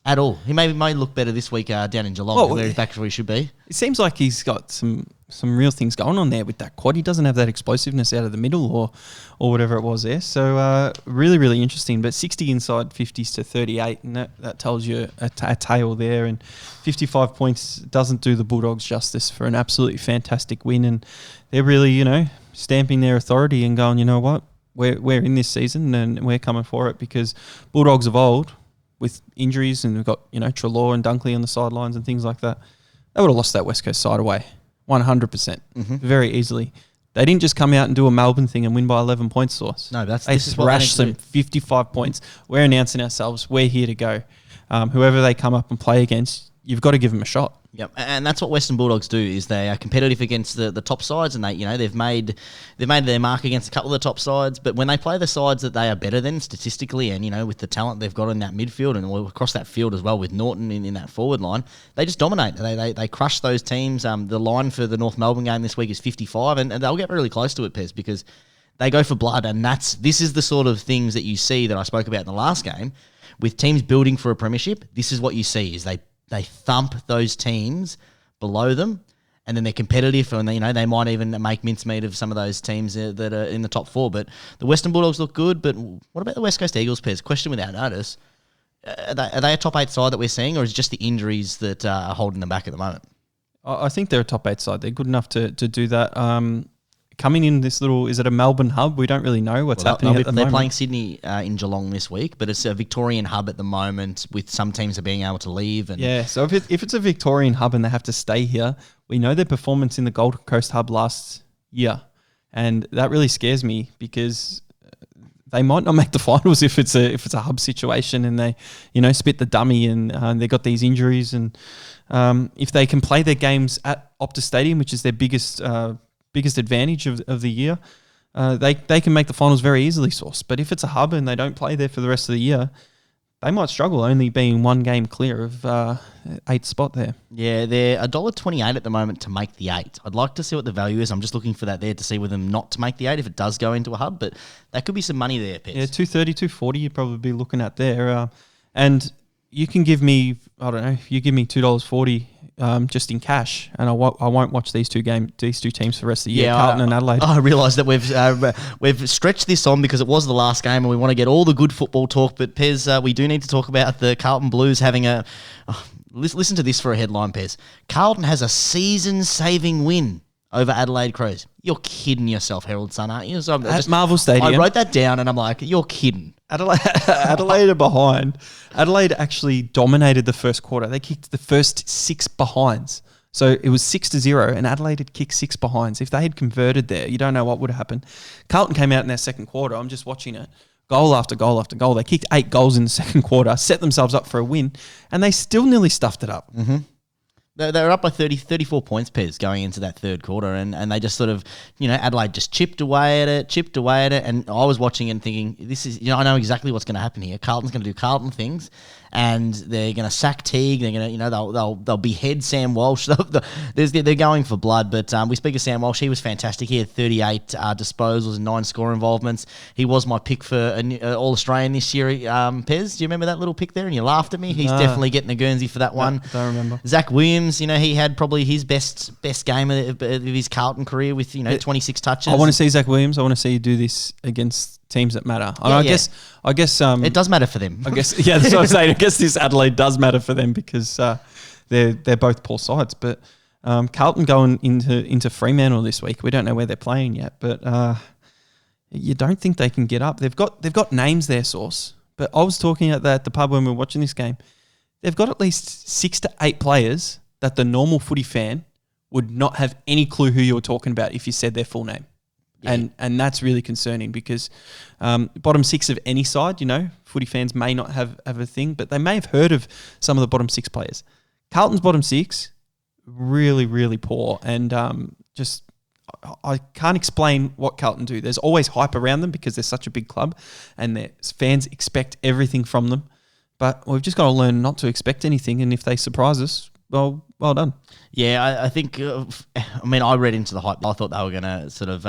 At all. He may look better this week down in Geelong, where he's back where he should be.
It seems like he's got some real things going on there with that quad. He doesn't have that explosiveness out of the middle or whatever it was there. So really, really interesting. But 60 inside 50s to 38, and that tells you a tale there. And 55 points doesn't do the Bulldogs justice for an absolutely fantastic win. And they're really, you know, stamping their authority and going, you know what, we're in this season and we're coming for it, because Bulldogs of old, with injuries, and we've got, you know, Treloar and Dunkley on the sidelines and things like that, they would have lost that West Coast side away 100%, very easily. They didn't just come out and do a Melbourne thing and win by 11 points, Source.
No,
they thrashed them 55 points. We're announcing ourselves. We're here to go. Whoever they come up and play against, you've got to give them a shot.
Yep, and that's what Western Bulldogs do, is they are competitive against the top sides, and they've made their mark against a couple of the top sides. But when they play the sides that they are better than statistically, and, you know, with the talent they've got in that midfield and across that field as well with Norton in that forward line, they just dominate. They crush those teams. The line for the North Melbourne game this week is 55, and they'll get really close to it, Pez, because they go for blood, and this is the sort of things that you see that I spoke about in the last game with teams building for a premiership. This is what you see, is they thump those teams below them, and then they're competitive, and you know, they might even make mincemeat of some of those teams that are in the top 4. But the Western Bulldogs look good. But what about the West Coast Eagles, Pez? Question without notice. Are they a top 8 side that we're seeing, or is it just the injuries that are holding them back at the moment?
I think they're a top 8 side. They're good enough to do that. Coming in this little, is it a Melbourne hub? We don't really know what's happening at the moment. They're
playing Sydney in Geelong this week, but it's a Victorian hub at the moment, with some teams are being able to leave. And
yeah, so if it's a Victorian hub and they have to stay here, we know their performance in the Gold Coast hub last year, and that really scares me, because they might not make the finals if it's a hub situation and they, you know, spit the dummy and they got these injuries. And if they can play their games at Optus Stadium, which is their biggest advantage of the year, they can make the finals very easily, Source. But if it's a hub and they don't play there for the rest of the year, they might struggle, only being one game clear of 8th spot there.
Yeah, they're $1.28 at the moment to make the 8. I'd like to see what the value is. I'm just looking for that there to see with them not to make the 8 if it does go into a hub, but that could be some money there, Pets.
Yeah, 230, 240 you'd probably be looking at there. And you can give me, I don't know, if you give me $2.40 just in cash, and I won't watch these two teams for the rest of the year, Carlton and Adelaide.
I realise that we've stretched this on because it was the last game and we want to get all the good football talk, but Pez, we do need to talk about the Carlton Blues having a... listen to this for a headline, Pez. Carlton has a season-saving win over Adelaide Crows. You're kidding yourself, Herald Sun, aren't you? So
At Marvel Stadium.
I wrote that down and I'm like, you're kidding.
Adelaide are behind. Adelaide actually dominated the first quarter. They kicked the first 6 behinds. So it was 6-0, and Adelaide had kicked 6 behinds. If they had converted there, you don't know what would have happened. Carlton came out in their second quarter. I'm just watching it. Goal after goal after goal. They kicked 8 goals in the second quarter, set themselves up for a win, and they still nearly stuffed it up.
Mm-hmm. They were up by 34 points, Pez, going into that third quarter, and they just sort of, you know, Adelaide just chipped away at it, and I was watching and thinking, this is, you know, I know exactly what's going to happen here. Carlton's going to do Carlton things, and they're going to sack Teague. They're going to, you know, they'll behead Sam Walsh. They're going for blood. But we speak of Sam Walsh. He was fantastic. He had 38 disposals and 9 score involvements. He was my pick for All Australian this year. Pez, do you remember that little pick there? And you laughed at me. He's definitely getting a Guernsey for that one.
Don't remember.
Zach Williams Williams, he had probably his best game of his Carlton career with 26 touches.
I want to see Zach Williams. I want to see you do this against teams that matter. And I guess
it does matter for them.
I guess that's what I'm saying. I guess this Adelaide does matter for them because they're both poor sides. But Carlton going into Fremantle this week. We don't know where they're playing yet, but you don't think they can get up. They've got names there, Source. But I was talking at the pub when we were watching this game. They've got at least 6 to 8 players that the normal footy fan would not have any clue who you were talking about if you said their full name. Yeah. And that's really concerning because bottom 6 of any side, footy fans may not have a thing, but they may have heard of some of the bottom 6 players. Carlton's bottom 6, really, really poor. And I can't explain what Carlton do. There's always hype around them because they're such a big club and their fans expect everything from them. But we've just got to learn not to expect anything. And if they surprise us, well done.
Yeah, I think, I read into the hype. I thought they were going to sort of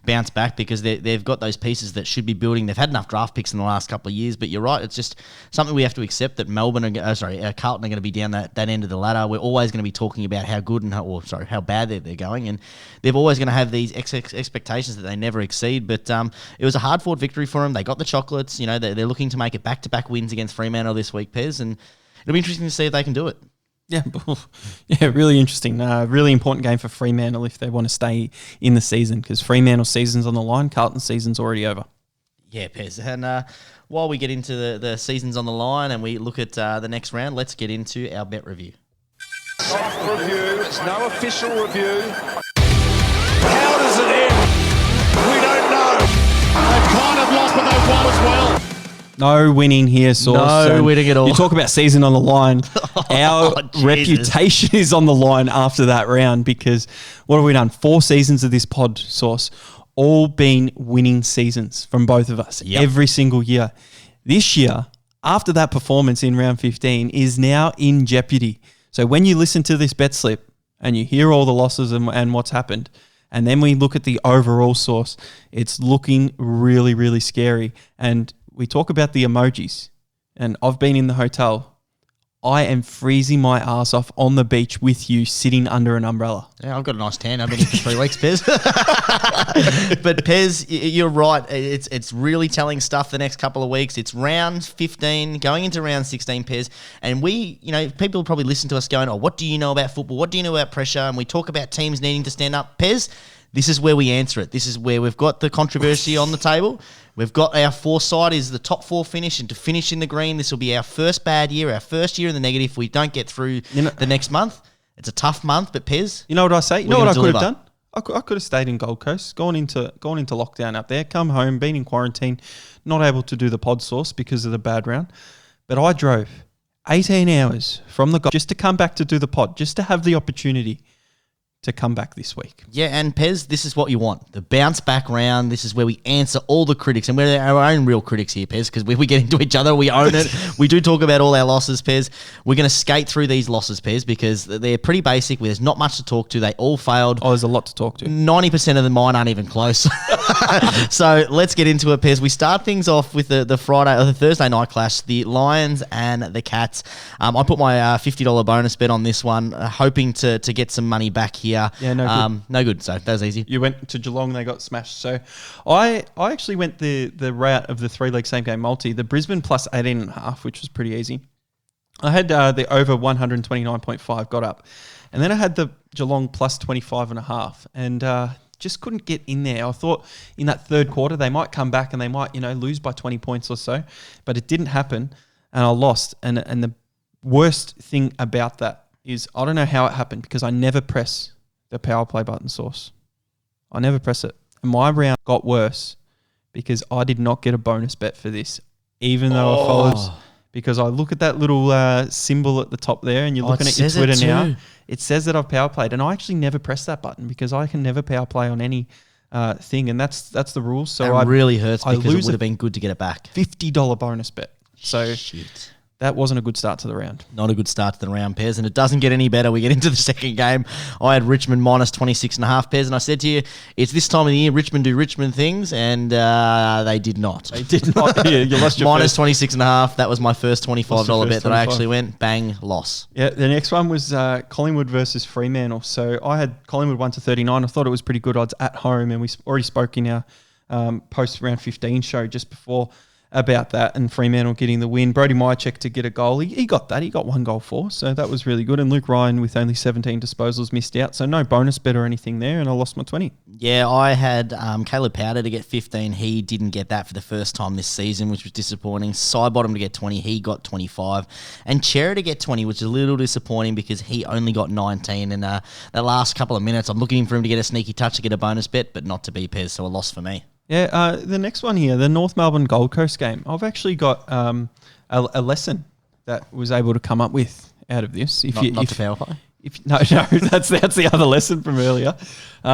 bounce back because they've got those pieces that should be building. They've had enough draft picks in the last couple of years, but you're right. It's just something we have to accept that Carlton are going to be down that end of the ladder. We're always going to be talking about how good and how bad they're going, and they're always going to have these expectations that they never exceed. But it was a hard-fought victory for them. They got the chocolates. They're looking to make it back-to-back wins against Fremantle this week, Pez, and it'll be interesting to see if they can do it.
Yeah, really interesting. Really important game for Fremantle if they want to stay in the season because Fremantle season's on the line, Carlton season's already over.
Yeah, Pez. And while we get into the seasons on the line and we look at the next round, let's get into our bet review.
Soft review. It's no official review. How does it end? We don't know. They've kind of lost, but they've won as well.
No winning here, Source.
No winning at all.
You talk about season on the line. Our reputation is on the line after that round because what have we done? 4 seasons of this pod, Source, all been winning seasons from both of us every single year. This year, after that performance in round 15, is now in jeopardy. So when you listen to this bet slip and you hear all the losses and what's happened, and then we look at the overall, Source, it's looking really, really scary. And we talk about the emojis, and I've been in the hotel. I am freezing my ass off on the beach with you sitting under an umbrella.
Yeah, I've got a nice tan. I've been here for 3 weeks, Pez. But Pez, you're right. It's really telling stuff the next couple of weeks. It's round 15, going into round 16, Pez. And people will probably listen to us going, what do you know about football? What do you know about pressure? And we talk about teams needing to stand up. Pez, this is where we answer it. This is where we've got the controversy on the table. We've got our foresight is the top 4 finish, and to finish in the green, this will be our first bad year, our first year in the negative if we don't get through the next month. It's a tough month, but Pez,
you know what I say? You know what I could have done? I could have stayed in Gold Coast, gone into lockdown up there, come home, been in quarantine, not able to do the pod Source because of the bad round. But I drove 18 hours from the Gold just to come back to do the pod, just to have the opportunity to come back this week.
Yeah, and Pez, this is what you want. The bounce back round. This is where we answer all the critics. And we're our own real critics here, Pez, because we get into each other. We own it. We do talk about all our losses, Pez. We're going to skate through these losses, Pez, because they're pretty basic. There's not much to talk to. They all failed.
Oh, there's a lot to talk to.
90% of mine aren't even close. So let's get into it, Pez. We start things off with the Friday or the Thursday night clash, the Lions and the Cats. I put my $50 bonus bet on this one, hoping to get some money back here.
Yeah, no good.
No good. So that was easy.
You went to Geelong, they got smashed. So I actually went the route of the 3-leg same game multi, the Brisbane plus 18.5, which was pretty easy. I had the over 129.5 got up. And then I had the Geelong plus 25.5 and just couldn't get in there. I thought in that third quarter they might come back and they might, lose by 20 points or so. But it didn't happen and I lost. And the worst thing about that is I don't know how it happened because I never press the power play button, Source. I never press it. And my round got worse because I did not get a bonus bet for this, even though I followed. Because I look at that little symbol at the top there and you're looking at your Twitter now. It says that I've power played. And I actually never press that button because I can never power play on any thing. And that's the rules. So
it really hurts because it would have been good to get it back.
$50 bonus bet. So
shit.
that wasn't a good start to the round.
Not a good start to the round, Pairs, and it doesn't get any better. We get into the second game. I had Richmond minus 26.5, Pairs, and I said to you, it's this time of the year Richmond do Richmond things, and they did not.
They did not. Yeah, you lost your
minus
first.
26.5. That was my first $25 bet that I actually went. Bang, loss.
Yeah, the next one was Collingwood versus Fremantle. So I had Collingwood 1-39. I thought it was pretty good odds at home, and we already spoke in our post round 15 show just before about that, and Fremantle getting the win. Brody Myercheck to get a goal. He got that. He got 1 goal for, so that was really good. And Luke Ryan with only 17 disposals missed out, so no bonus bet or anything there, and I lost my 20.
Yeah, I had Caleb Powder to get 15. He didn't get that for the first time this season, which was disappointing. Sidebottom to get 20. He got 25. And Chera to get 20, which is a little disappointing because he only got 19. And the last couple of minutes, I'm looking for him to get a sneaky touch to get a bonus bet, but not to be Pez, so a loss for me.
Yeah, the next one here, the North Melbourne Gold Coast game. I've actually got a lesson that was able to come up with out of this.
Not to verify?
No, that's the other lesson from earlier,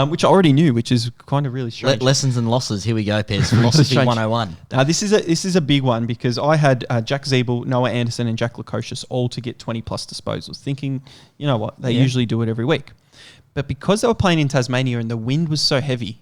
which I already knew, which is kind of really strange.
Lessons and losses. Here we go, Pez. Philosophy 101.
This is a big one because I had Jack Zeeble, Noah Anderson, and Jack Lukosius all to get 20 plus disposals, thinking, you know what, they usually do it every week. But because they were playing in Tasmania and the wind was so heavy,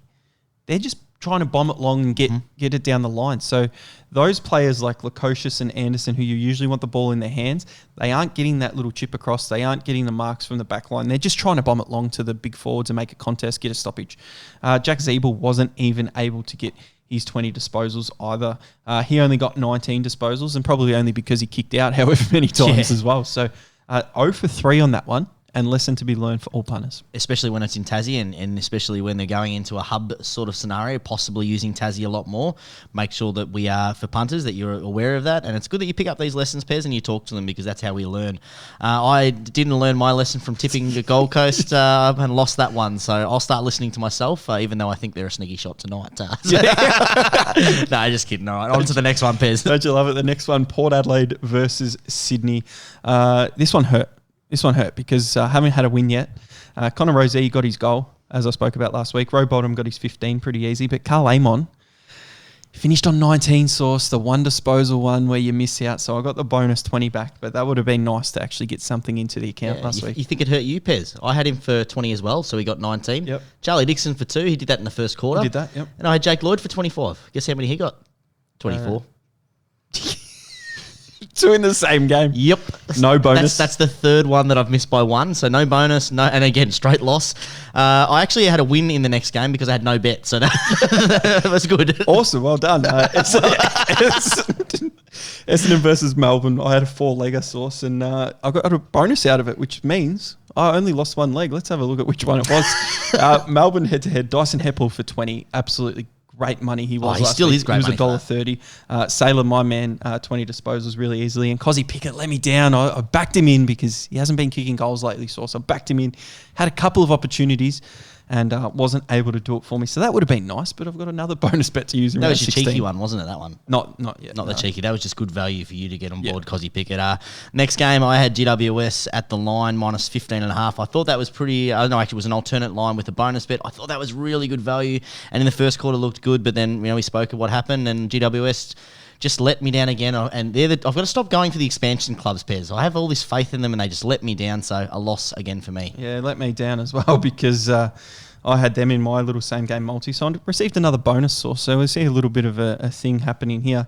they're just trying to bomb it long and get it down the line. So those players like Lukosius and Anderson, who you usually want the ball in their hands, they aren't getting that little chip across. They aren't getting the marks from the back line. They're just trying to bomb it long to the big forwards and make a contest, get a stoppage. Jack Zeeble wasn't even able to get his 20 disposals either. He only got 19 disposals, and probably only because he kicked out however many times as well. So 0 for 3 on that one. And lesson to be learned for all punters.
Especially when it's in Tassie and especially when they're going into a hub sort of scenario, possibly using Tassie a lot more. Make sure that we are, for punters, that you're aware of that. And it's good that you pick up these lessons, Pez, and you talk to them because that's how we learn. I didn't learn my lesson from tipping the Gold Coast and lost that one. So I'll start listening to myself, even though I think they're a sneaky shot tonight. No, just kidding. All right, on to the next one, Pez.
Don't you love it? The next one, Port Adelaide versus Sydney. This one hurt. This one hurt because haven't had a win yet. Connor Rozee got his goal, as I spoke about last week. Rowbottom got his 15 pretty easy. But Carl Amon finished on 19 Source, the one disposal one where you miss out. So I got the bonus 20 back. But that would have been nice to actually get something into the account last week.
You think it hurt you, Pez? I had him for 20 as well, so he got 19.
Yep.
Charlie Dixon for 2. He did that in the first quarter.
He did that, yep.
And I had Jake Lloyd for 25. Guess how many he got? 24.
2 in the same game.
Yep.
No bonus.
That's the third one that I've missed by 1. So no bonus, no, and again, straight loss. I actually had a win in the next game because I had no bet. So that was good.
Awesome. Well done. Essendon versus Melbourne. I had a 4-legger Source and I got a bonus out of it, which means I only lost 1 leg. Let's have a look at which one it was. Melbourne head-to-head. Dyson Heppel for 20. Absolutely great money he was.
He
last
still
week.
is great money.
He was $1.30. Sailor, my man, 20 disposals really easily. And Cozzy Pickett let me down. I backed him in because he hasn't been kicking goals lately, so I backed him in. Had a couple of opportunities and wasn't able to do it for me. So that would have been nice, but I've got another bonus bet to use in
That
round
was your
16.
cheeky one, wasn't it, that one?
Not yet.
Not the cheeky. That was just good value for you to get on board, Cozzy Pickett. Next game, I had GWS at the line, minus 15.5. I thought that was pretty... I don't know, actually, it was an alternate line with a bonus bet. I thought that was really good value. And in the first quarter looked good, but then we spoke of what happened, and GWS just let me down again. And I've got to stop going for the expansion clubs, Pez. I have all this faith in them, and they just let me down, so a loss again for me.
Yeah, let me down as well because... I had them in my little same game multi, so I received another bonus Source. So we see a little bit of a thing happening here.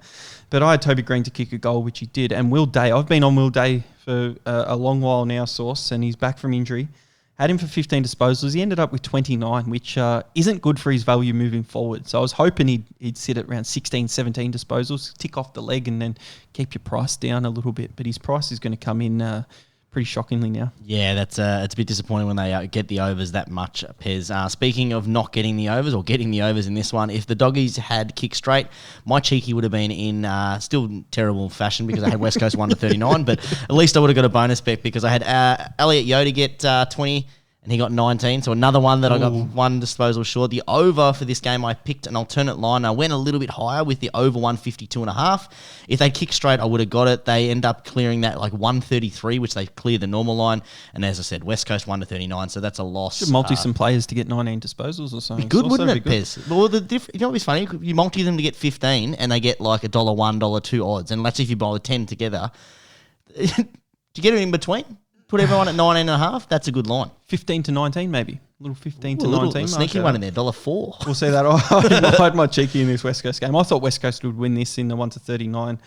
But I had Toby Green to kick a goal, which he did. And Will Day, I've been on Will Day for a long while now, Source, and he's back from injury. Had him for 15 disposals. He ended up with 29, which isn't good for his value moving forward. So I was hoping he'd sit at around 16, 17 disposals, tick off the leg, and then keep your price down a little bit. But his price is going to come in... pretty shockingly now.
Yeah, that's it's a bit disappointing when they get the overs that much, Pez. Speaking of not getting the overs or getting the overs in this one, if the Doggies had kicked straight, my cheeky would have been in still terrible fashion because I had West Coast 1-39, but at least I would have got a bonus bet because I had Elliot Yeo to get 20 and he got 19. So another one that I got 1 disposal short. The over for this game, I picked an alternate line. I went a little bit higher with the over 152.5. If they kick straight, I would have got it. They end up clearing that like 133, which they clear the normal line. And as I said, West Coast 1-39, so that's a loss.
Should multi some players to get 19 disposals or something.
Be good, wouldn't it, Pez? Well, you know what would be funny? You multi them to get 15 and they get like $1, $2 odds. And let's say if you buy the 10 together, Do you get it in between? Put everyone at 19.5. That's a good line.
15 to 19, maybe. A little 15 to
Ooh, a
19.
sneaky one in there, $1.04.
We'll see that. I had my cheeky in this West Coast game. I thought West Coast would win this in the 1 to 39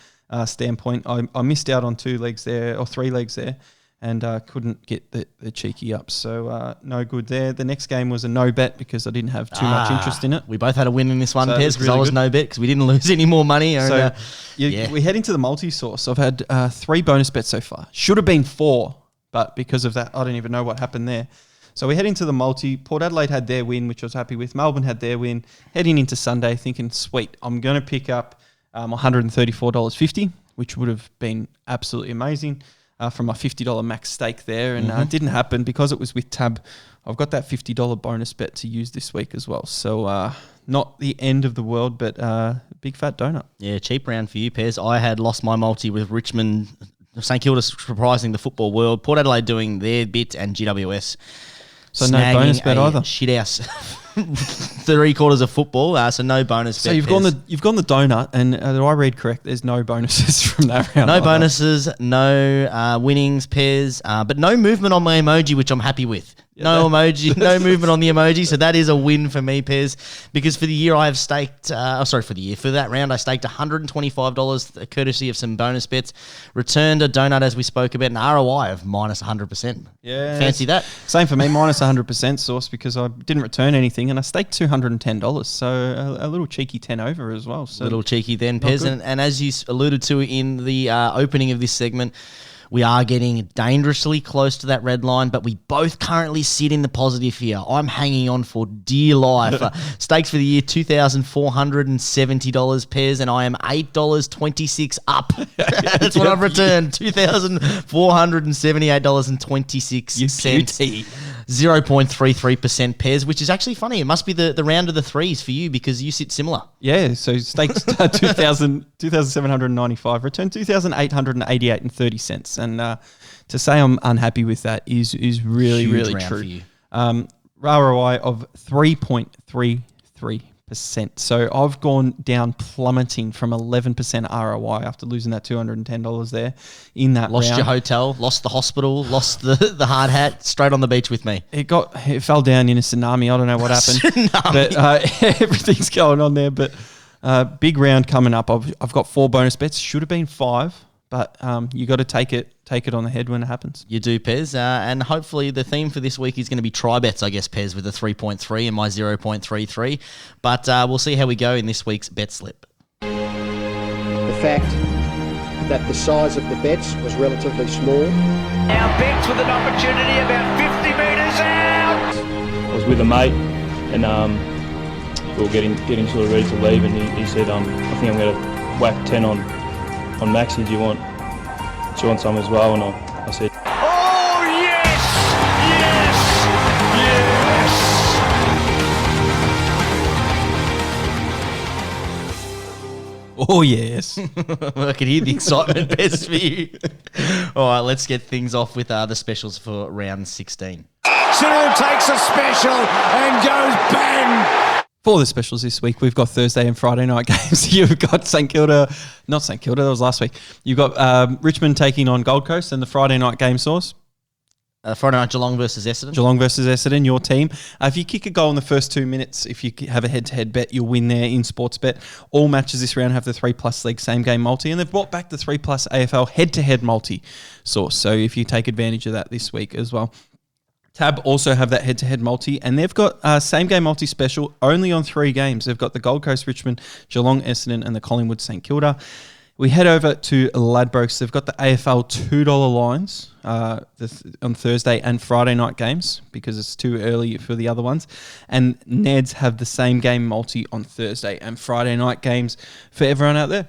standpoint. I missed out on 2 legs there, or 3 legs there, and couldn't get the cheeky up. So no good there. The next game was a no bet because I didn't have too much interest in it.
We both had a win in this one,
So
Pez, because
really
I was
good.
no bet because we didn't lose any more money.
So we head into the multi-source. I've had 3 bonus bets so far. Should have been 4, but because of that, I don't even know what happened there. So we head into the multi. Port Adelaide had their win, which I was happy with. Melbourne had their win. Heading into Sunday, thinking, sweet, I'm going to pick up $134.50, which would have been absolutely amazing from my $50 max stake there. And it didn't happen because it was with Tab. I've got that $50 bonus bet to use this week as well. So not the end of the world, but big fat donut.
Yeah, cheap round for you, Pez. I had lost my multi with Richmond, St Kilda surprising the football world, Port Adelaide doing their bit, and GWS.
So no bonus bet either.
Shit house. 3/4 of football, so no bonus.
So you've gone the donut, and do I read correct? There's no bonuses from that round.
No bonuses, no winnings, pairs, but no movement on my emoji, which I'm happy with. No emoji, no movement on the emoji, so that is a win for me, Pez, because for the year I have staked, for that round I staked $125 courtesy of some bonus bets, returned a donut as we spoke about, an ROI of minus 100%.
Yeah.
Fancy that.
Same for me, minus 100% source because I didn't return anything and I staked $210, so a little cheeky 10 over as well. So
little cheeky then, Pez, and as you alluded to in the opening of this segment, we are getting dangerously close to that red line, but we both currently sit in the positive here. I'm hanging on for dear life. Stakes for the year, $2,470, Pez, and I am $8.26 up. That's what I've returned, $2,478.26. 0.33% Pez, which is actually funny. It must be the round of the threes for you because you sit similar.
Yeah, so staked 2,795, returned 2,888.30 and to say I'm unhappy with that is really,
Huge
really
round
true.
for you.
ROI of 3.33%. So I've gone down plummeting from 11% ROI after losing that $210 there in that
Lost
round.
your hotel, lost the hospital, lost the hard hat, straight on the beach with me.
It fell down in a tsunami. I don't know what happened. But everything's going on there. But big round coming up. I've got 4 bonus bets. Should have been 5, but you got to take it on the head when it happens.
You do, Pez. And hopefully the theme for this week is going to be try bets, I guess, Pez, with the 3.3 and my 0.33. But we'll see how we go in this week's bet slip.
The fact that the size of the bets was relatively small.
Now Bex with an opportunity about 50 metres out.
I was with a mate and we were getting sort of ready to leave, and he said, I think I'm going to whack 10 on Maxi. Do you want some as well? And I said,
Oh, yes! Yes! Yes!
Oh, yes.
I can hear the excitement, Pez, for you. All right, let's get things off with the specials for round 16.
Cyril takes a special and goes bang!
For the specials this week, we've got Thursday and Friday night games. You've got not St Kilda, that was last week. You've got Richmond taking on Gold Coast and the Friday night game source.
Friday night, Geelong versus Essendon.
Geelong versus Essendon, your team. If you kick a goal in the first 2 minutes, if you have a head-to-head bet, you'll win there in sports bet. All matches this round have the 3+ leg same game multi, and they've brought back the 3+ AFL head-to-head multi source. So if you take advantage of that this week as well. Tab also have that head-to-head multi, and they've got same-game multi special only on 3 games. They've got the Gold Coast Richmond, Geelong Essendon, and the Collingwood St Kilda. We head over to Ladbrokes. They've got the AFL $2 lines on Thursday and Friday night games because it's too early for the other ones. And Neds have the same-game multi on Thursday and Friday night games for everyone out there.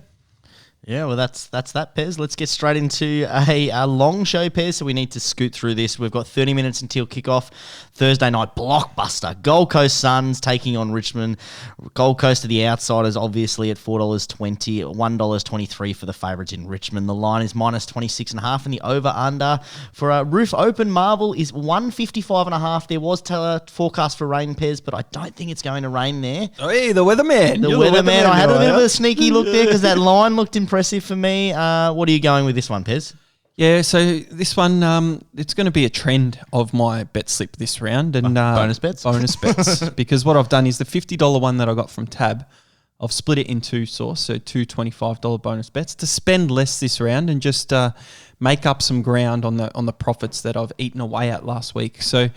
Yeah, well, that's that, Pez. Let's get straight into a long show, Pez, so we need to scoot through this. We've got 30 minutes until kickoff. Thursday night blockbuster. Gold Coast Suns taking on Richmond. Gold Coast are the outsiders, obviously, at $4.20, $1.23 for the favourites in Richmond. The line is minus 26.5, and the over-under for a roof open marble is 155.5. There was forecast for rain, Pez, but I don't think it's going to rain there.
Oh, hey, the weatherman.
The weatherman. I had a bit of a sneaky look there because that line looked impressive for me. What are you going with this one, Pez?
Yeah, so this one, it's going to be a trend of my bet slip this round. And
bonus bets?
Bonus bets. Because what I've done is the $50 one that I got from Tab, I've split it in two source, so two $25 bonus bets to spend less this round and just make up some ground on the profits that I've eaten away at last week. So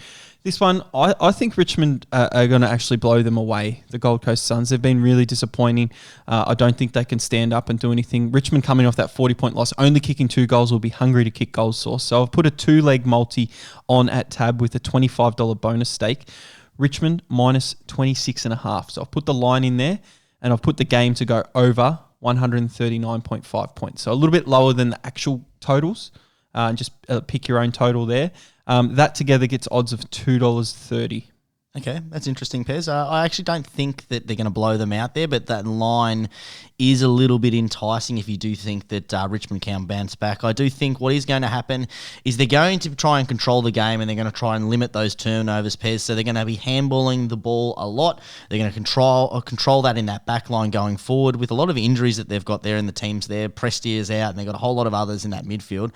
this one, I think Richmond are going to actually blow them away, the Gold Coast Suns. They've been really disappointing. I don't think they can stand up and do anything. Richmond coming off that 40-point loss, only kicking 2 goals, will be hungry to kick goals source. So I've put a 2-leg multi on at Tab with a $25 bonus stake. Richmond minus 26.5. So I've put the line in there and I've put the game to go over 139.5 points. So a little bit lower than the actual totals. Just pick your own total there. That together gets odds of $2.30.
Okay, that's interesting, Pez. I actually don't think that they're going to blow them out there, but that line is a little bit enticing if you do think that Richmond can bounce back. I do think what is going to happen is they're going to try and control the game and they're going to try and limit those turnovers, Pez. So they're going to be handballing the ball a lot. They're going to control that in that back line going forward with a lot of injuries that they've got there in the teams there. Prestier's out and they've got a whole lot of others in that midfield.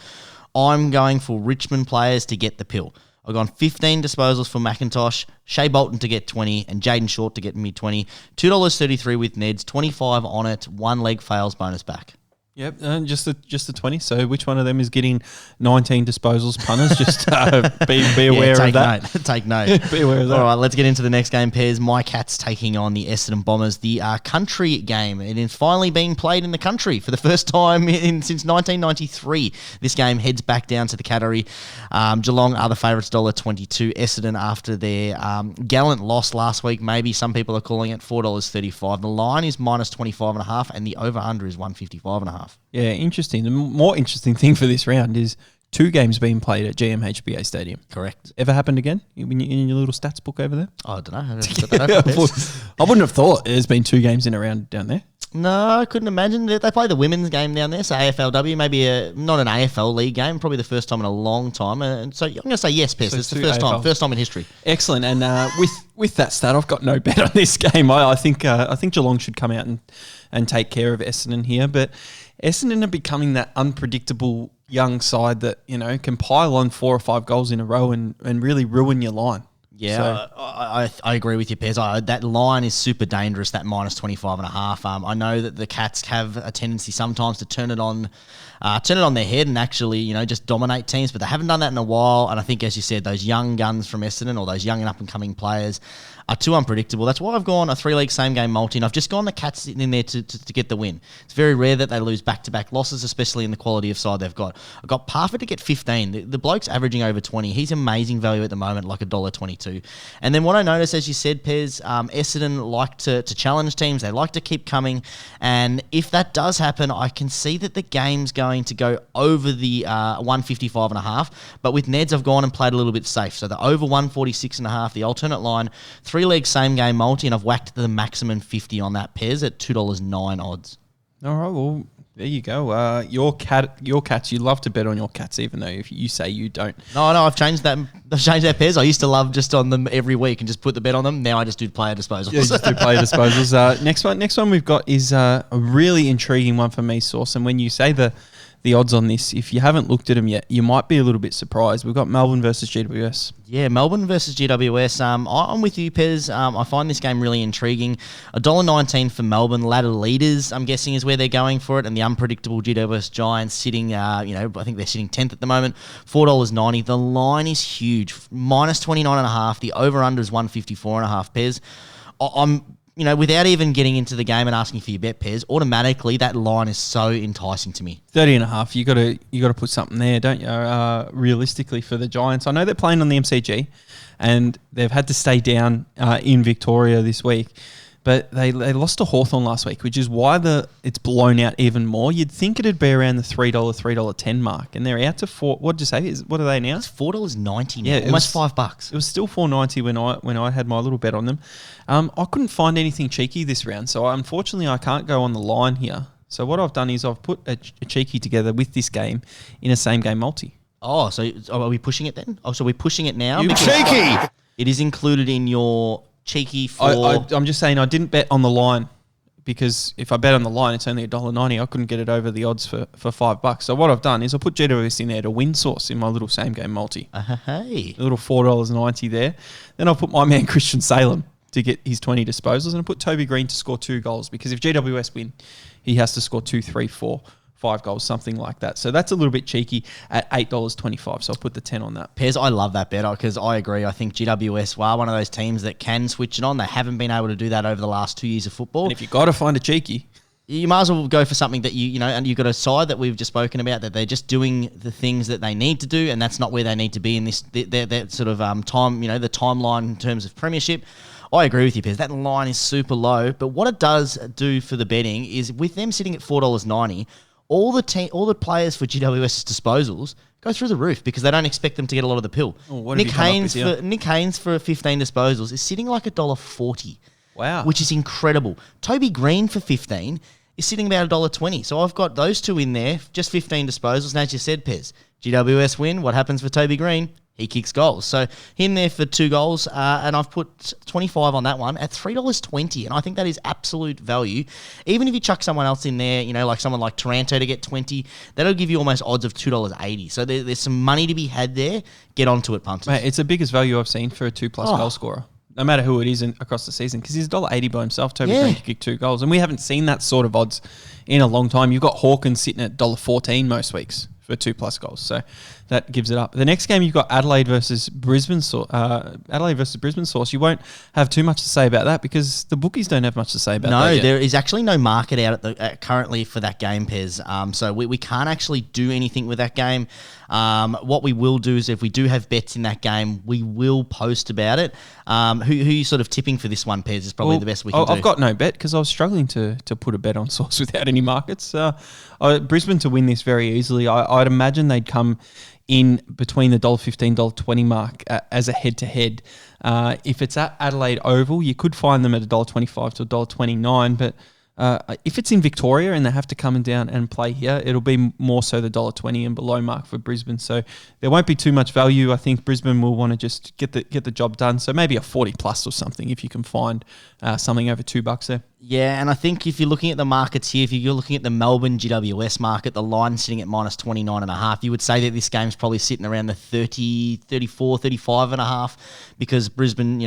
I'm going for Richmond players to get the pill. I've gone 15 disposals for McIntosh, Shea Bolton to get 20, and Jaden Short to get me 20. $2.33 with Neds, 25 on it, 1 leg fails bonus back.
Yep, just the 20. So which one of them is getting 19 disposals, punters? Just be aware of that.
Take note.
Be aware of that.
All right, let's get into the next game, Pairs. My Cats taking on the Essendon Bombers, the country game. It is finally being played in the country for the first time since 1993. This game heads back down to the Cattery. Geelong are the favourites, $1.22. Essendon, after their gallant loss last week, maybe some people are calling it $4.35. The line is minus 25.5 and the over-under is 155.5.
Yeah, interesting. The more interesting thing for this round is 2 games being played at GMHBA Stadium.
Correct.
Ever happened again in your little stats book over there?
Oh, I don't know.
I wouldn't have thought there's been 2 games in a round down there.
No, I couldn't imagine. They play the women's game down there, so AFLW, maybe not an AFL league game, probably the first time in a long time. And so I'm going to say yes, Pez. It's the first time in history.
Excellent. And with that stat, I've got no bet on this game. I think Geelong should come out and take care of Essendon here, but Essendon are becoming that unpredictable young side that, can pile on 4 or 5 goals in a row and really ruin your line.
Yeah,
So-
I agree with you, Pez. That line is super dangerous, that minus 25.5. I know that the Cats have a tendency sometimes to turn it on their head and actually, just dominate teams, but they haven't done that in a while. And I think, as you said, those young guns from Essendon or those young and up-and-coming players are too unpredictable. That's why I've gone a 3-leg same-game multi, and I've just gone the Cats in there to get the win. It's very rare that they lose back-to-back losses, especially in the quality of side they've got. I've got Parfitt to get 15. The bloke's averaging over 20. He's amazing value at the moment, like $1.22. And then what I noticed, as you said, Pez, Essendon like to challenge teams. They like to keep coming. And if that does happen, I can see that the game's going to go over the 155.5. But with Neds, I've gone and played a little bit safe. So the over 146.5, the alternate line, 3-leg same-game multi, and I've whacked the maximum 50 on that, Pez, at $2.09 odds.
All right, well, there you go. Your Cats, you love to bet on your Cats, even though if you say you don't.
No, I've changed that. Pez. I used to love just on them every week and just put the bet on them. Now I just do player disposals.
Yeah, just do player disposals. Next one we've got is a really intriguing one for me, Sauce. And when you say the odds on this, if you haven't looked at them yet, you might be a little bit surprised. We've got Melbourne versus GWS. Yeah,
Melbourne versus GWS. I'm with you, Pez. I find this game really intriguing. $1.19 for Melbourne. Ladder leaders, I'm guessing, is where they're going for it. And the unpredictable GWS Giants sitting, I think they're sitting 10th at the moment. $4.90. The line is huge. Minus 29.5. The over-under is 154.5, Pez. I'm... without even getting into the game and asking for your bet, Pez, automatically that line is so enticing to me.
30.5. You got to put something there, don't you? Realistically for the Giants, I know they're playing on the MCG, and they've had to stay down in Victoria this week, but they lost to Hawthorn last week, which is why it's blown out even more. You'd think it'd be around the $3.10 mark, and they're out to $4. What did you say? What are they now?
It's $4.90 now.
Yeah,
almost $5.
It was still $4.90 when I had my little bet on them. I couldn't find anything cheeky this round, so unfortunately I can't go on the line here. So what I've done is I've put a cheeky together with this game in a same game multi.
Oh, so are we pushing it then? Oh, so we're pushing it now?
Cheeky!
It is included in your cheeky for...
I'm just saying I didn't bet on the line because if I bet on the line, it's only $1.90. I couldn't get it over the odds for $5. So what I've done is I put GWS in there to win sauce in my little same game multi.
Hey.
A little $4.90 there. Then I'll put my man Christian Salem to get his 20 disposals, and I put Toby Green to score 2 goals, because if GWS win, he has to score 2, 3, 4, 5 goals, something like that. So that's a little bit cheeky at $8.25. So I'll put the 10 on that.
Pez, I love that bet because I agree. I think GWS are one of those teams that can switch it on. They haven't been able to do that over the last 2 years of football.
And if you've got to find a cheeky,
you might as well go for something that you know, and you've got a side that we've just spoken about, that they're just doing the things that they need to do, and that's not where they need to be in this that sort of time, the timeline in terms of premiership. I agree with you, Pez. That line is super low, but what it does do for the betting is, with them sitting at $4.90, all the players for GWS's disposals go through the roof because they don't expect them to get a lot of the pill. Nick Haynes for 15 disposals is sitting like $1.40.
Wow.
Which is incredible. Toby Green for 15 is sitting about $1.20. So I've got those two in there, just 15 disposals. And as you said, Pez, GWS win. What happens for Toby Green? He kicks goals. So him there for 2 goals, and I've put 25 on that one at $3.20, and I think that is absolute value. Even if you chuck someone else in there, like someone like Taranto to get 20, that'll give you almost odds of $2.80. So there's some money to be had there. Get onto it, punters.
Mate, it's the biggest value I've seen for a 2+ goal scorer, no matter who it is across the season, because he's $1.80 by himself. Toby Green to kick 2 goals, and we haven't seen that sort of odds in a long time. You've got Hawkins sitting at $1.14 most weeks for 2+ goals, so that gives it up. The next game, you've got Adelaide versus Brisbane. Adelaide versus Brisbane Source. You won't have too much to say about that because the bookies don't have much to say about that.
No, there is actually no market out currently for that game, Pez. So we can't actually do anything with that game. What we will do is, if we do have bets in that game, we will post about it. Who are you sort of tipping for this one, Pez? Is probably the best we can do.
I've got no bet because I was struggling to put a bet on Source without any markets. Brisbane to win this very easily. I'd imagine they'd come in between the $1.15, $1.20 mark as a head-to-head. If it's at Adelaide Oval, you could find them at $1.25 to $1.29, but if it's in Victoria and they have to come down and play here, it'll be more so the $1.20 and below mark for Brisbane. So there won't be too much value. I think Brisbane will want to just get the job done. So maybe a 40+ or something if you can find something over $2 there.
Yeah, and I think if you're looking at the markets here, if you're looking at the Melbourne GWS market, the line sitting at -29.5, you would say that this game's probably sitting around the 30, 34, 35.5 because Brisbane,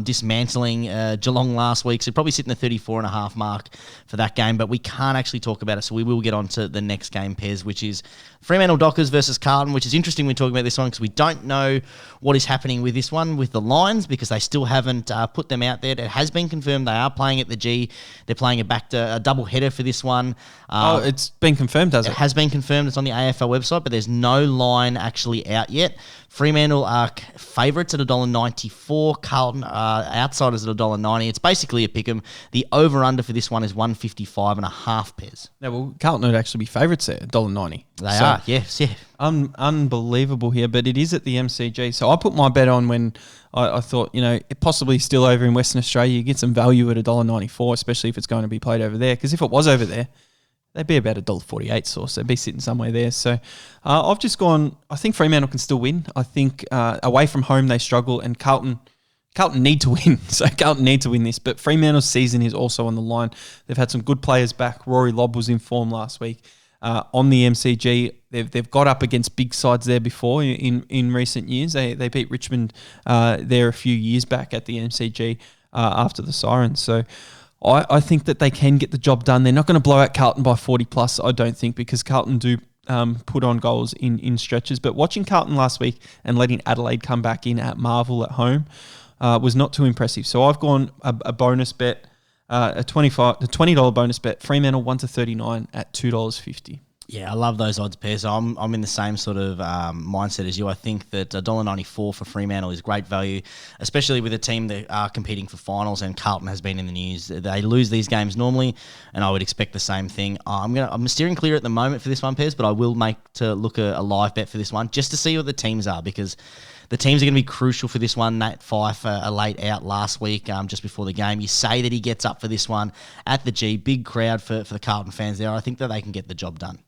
dismantling Geelong last week, so probably sitting the 34.5 mark for that game, but we can't actually talk about it, so we will get on to the next game, Pez, which is Fremantle Dockers versus Carlton, which is interesting we're talking about this one because we don't know what is happening with this one with the lines because they still haven't put them out there. It has been confirmed they are playing at the G. They're playing a double header for this one.
It's been confirmed, has it?
It has been confirmed. It's on the AFL website, but there's no line actually out yet. Fremantle are favourites at $1.94. Carlton are outsiders at $1.90. It's basically a pick 'em. The over-under for this one is 155.5, Pez.
Yeah, well, Carlton would actually be favourites there, $1.90.
They are, yes, yeah.
Unbelievable here, but it is at the MCG. So I put my bet on when I thought, it possibly still over in Western Australia, you get some value at $1.94, especially if it's going to be played over there. Because if it was over there, they'd be about $1.48 Source. They'd be sitting somewhere there. So I've just gone, I think Fremantle can still win. I think away from home they struggle, and Carlton need to win. So Carlton need to win this. But Fremantle's season is also on the line. They've had some good players back. Rory Lobb was in form last week. On the MCG, they've got up against big sides there before in recent years. They beat Richmond there a few years back at the MCG after the Sirens. So I think that they can get the job done. They're not going to blow out Carlton by 40+, I don't think, because Carlton do put on goals in stretches. But watching Carlton last week and letting Adelaide come back in at Marvel at home was not too impressive. So I've gone a bonus bet. The $20 bonus bet, Fremantle 1-39 at $2.50.
Yeah, I love those odds pairs. I'm in the same sort of mindset as you. I think that $1.94 for Fremantle is great value, especially with a team that are competing for finals, and Carlton has been in the news. They lose these games normally, and I would expect the same thing. I'm steering clear at the moment for this one, Pez, but I will make to look a live bet for this one just to see what the teams are, because the teams are going to be crucial for this one. Nat Fyfe, a late out last week just before the game. You say that he gets up for this one at the G. Big crowd for the Carlton fans there. I think that they can get the job done.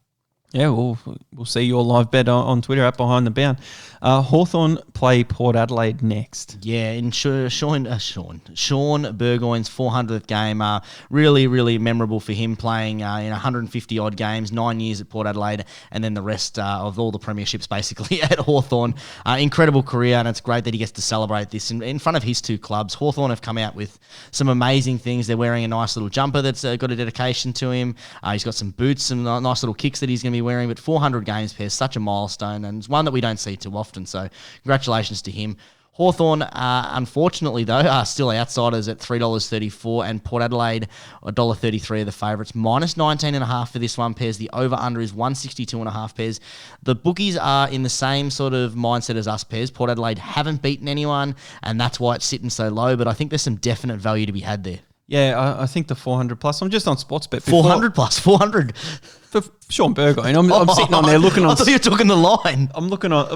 Yeah, we'll see your live bet on Twitter at Behind the Bound. Hawthorn play Port Adelaide next.
Yeah, and Sean Burgoyne's 400th game, really, really memorable for him, playing in 150 odd games, 9 years at Port Adelaide, and then the rest of all the premierships basically at Hawthorn. Incredible career, and it's great that he gets to celebrate this in front of his two clubs. Hawthorn have come out with some amazing things. They're wearing a nice little jumper that's got a dedication to him. He's got some boots, some nice little kicks that he's going to be wearing. But 400 games, Pairs, such a milestone, and it's one that we don't see too often. So congratulations to him. Hawthorn, unfortunately, though, are still outsiders at $3.34, and Port Adelaide, $1.33 are the favourites. Minus 19.5 for this one, Pairs. The over-under is 162.5, Pairs. The bookies are in the same sort of mindset as us, Pairs. Port Adelaide haven't beaten anyone, and that's why it's sitting so low, but I think there's some definite value to be had there.
Yeah, I think the 400 plus. I'm just on Sportsbet.
400 plus, 400.
For Sean Burgoyne. I'm sitting on there looking on.
I thought you were talking the line.
I'm looking on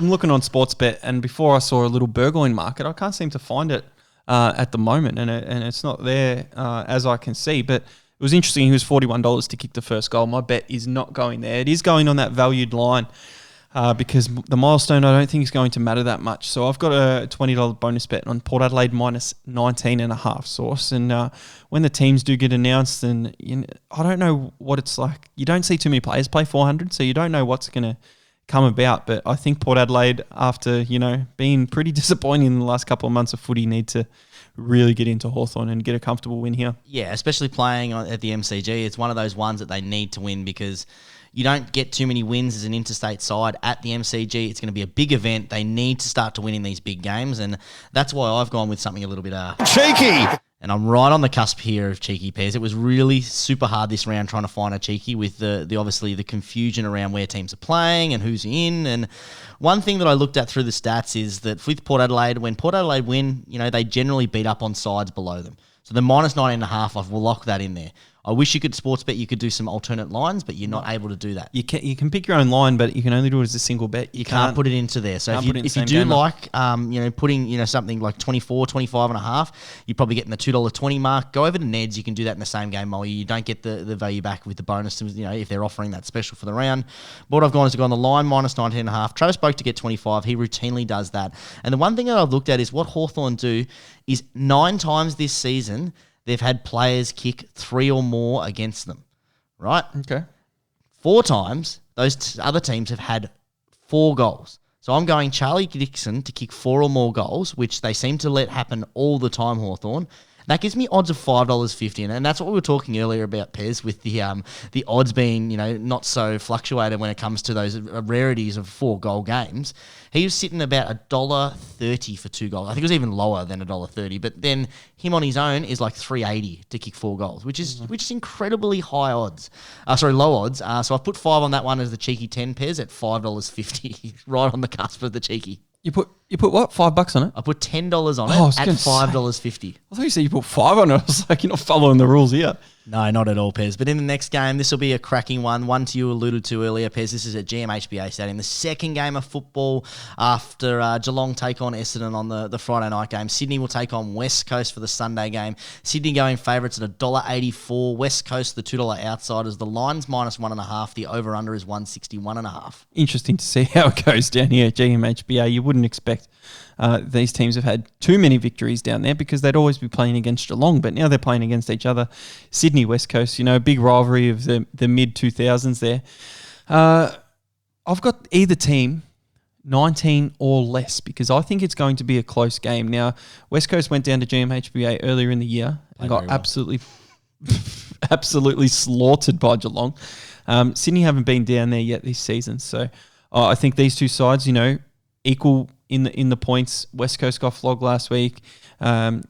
Sportsbet, and before I saw a little Burgoyne market, I can't seem to find it at the moment, and it's not there as I can see. But it was interesting. He was $41 to kick the first goal. My bet is not going there. It is going on that valued line. Because the milestone, I don't think is going to matter that much. So I've got a $20 bonus bet on Port Adelaide minus 19.5 Source. And when the teams do get announced, and I don't know what it's like. You don't see too many players play 400, so you don't know what's going to come about. But I think Port Adelaide, after being pretty disappointing in the last couple of months of footy, need to really get into Hawthorn and get a comfortable win here.
Yeah, especially playing at the MCG. It's one of those ones that they need to win because you don't get too many wins as an interstate side at the MCG. It's going to be a big event. They need to start to win in these big games, and that's why I've gone with something a little bit
cheeky.
And I'm right on the cusp here of cheeky, Pairs. It was really super hard this round trying to find a cheeky with the obviously the confusion around where teams are playing and who's in. And one thing that I looked at through the stats is that with Port Adelaide, when Port Adelaide win, they generally beat up on sides below them. So the minus 9.5, I will lock that in there. I wish you could sports bet. You could do some alternate lines, but you're not able to do that.
You can pick your own line, but you can only do it as a single bet.
You can't put it into there. So if you do like, putting something like 24, 25.5, you're probably getting the $2.20 mark. Go over to Ned's. You can do that in the same game, Molly. You don't get the value back with the bonus. If they're offering that special for the round. But what I've gone is to go on the line minus 19.5. Travis Boak to get 25. He routinely does that. And the one thing that I've looked at is what Hawthorn do is 9 times this season they've had players kick 3 or more against them, right?
Okay.
4 times, those other teams have had 4 goals. So I'm going Charlie Dixon to kick 4 or more goals, which they seem to let happen all the time, Hawthorn. That gives me odds of $5.50, and that's what we were talking earlier about, Pez, with the odds being not so fluctuated when it comes to those rarities of 4-goal games. He was sitting about $1.30 for 2 goals. I think it was even lower than $1.30, but then him on his own is like $3.80 to kick 4 goals, which is incredibly high odds. Low odds. So I put 5 on that one as the cheeky 10, Pez, at $5.50, right on the cusp of the cheeky.
You put what? $5 on it?
I put $10 on it at $5.50.
I thought you said you put 5 on it. I was like, you're not following the rules here.
No, not at all, Pez. But in the next game, this will be a cracking one. One to you alluded to earlier, Pez. This is at GMHBA Stadium. The second game of football after Geelong take on Essendon on the Friday night game. Sydney will take on West Coast for the Sunday game. Sydney going favourites at $1.84. West Coast, the $2 outsiders. The line's minus 1.5. The over-under is 161.5.
Interesting to see how it goes down here at GMHBA. You wouldn't expect these teams have had too many victories down there because they'd always be playing against Geelong, but now they're playing against each other. Sydney, West Coast, big rivalry of the mid-2000s there. I've got either team 19 or less because I think it's going to be a close game. Now, West Coast went down to GMHBA earlier in the year and got absolutely slaughtered by Geelong. Sydney haven't been down there yet this season, so I think these two sides, equal in the points. West Coast got flogged last week.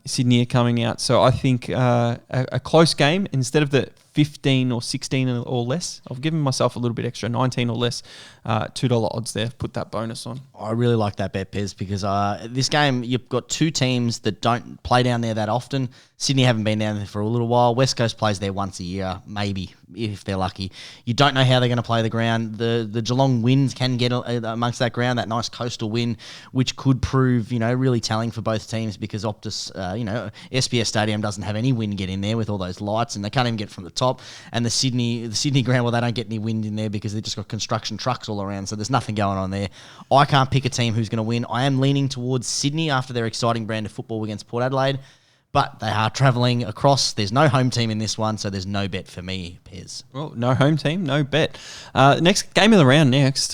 Sydney are coming out. So I think a close game instead of the 15 or 16 or less. I've given myself a little bit extra, 19 or less, $2 odds there. Put that bonus on.
I really like that bet, Pez, because this game, you've got 2 teams that don't play down there that often. Sydney haven't been down there for a little while. West Coast plays there once a year, maybe, if they're lucky. You don't know how they're going to play the ground. The Geelong winds can get amongst that ground, that nice coastal wind, which could prove, really telling for both teams because Optus, SPS Stadium doesn't have any wind get in there with all those lights, and they can't even get from the top. top, and the Sydney ground, well, they don't get any wind in there because they've just got construction trucks all around, so there's nothing going on there. I can't pick a team who's going to win. I am leaning towards Sydney after their exciting brand of football against Port Adelaide, but they are travelling across. There's no home team in this one, so there's no bet for me, Pez.
Well, no home team, no bet. Next game of the round next,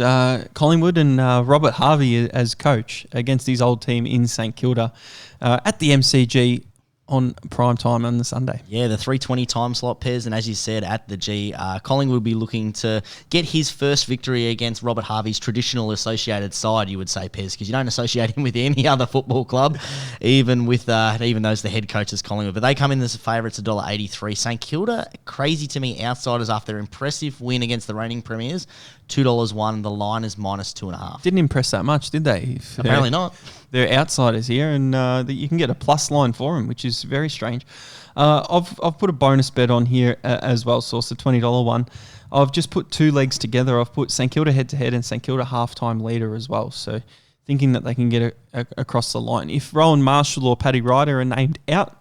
Collingwood and Robert Harvey as coach against his old team in St Kilda at the MCG on prime time on the Sunday.
Yeah, the 3:20 time slot, Pez, and as you said, at the G, Collingwood will be looking to get his first victory against Robert Harvey's traditional associated side, you would say, Pez, because you don't associate him with any other football club, even those the head coach is Collingwood. But they come in as favourites, $1.83. St Kilda, crazy to me, outsiders after their impressive win against the reigning premiers, $2.01. The line is -2.5.
Didn't impress that much, did they?
Apparently not.
They're outsiders here, and you can get a plus line for them, which is very strange. I've put a bonus bet on here as well, Source, a $20 one. I've just put two legs together. I've put St Kilda head-to-head and St Kilda half-time leader as well, so thinking that they can get across the line. If Rowan Marshall or Paddy Ryder are named out,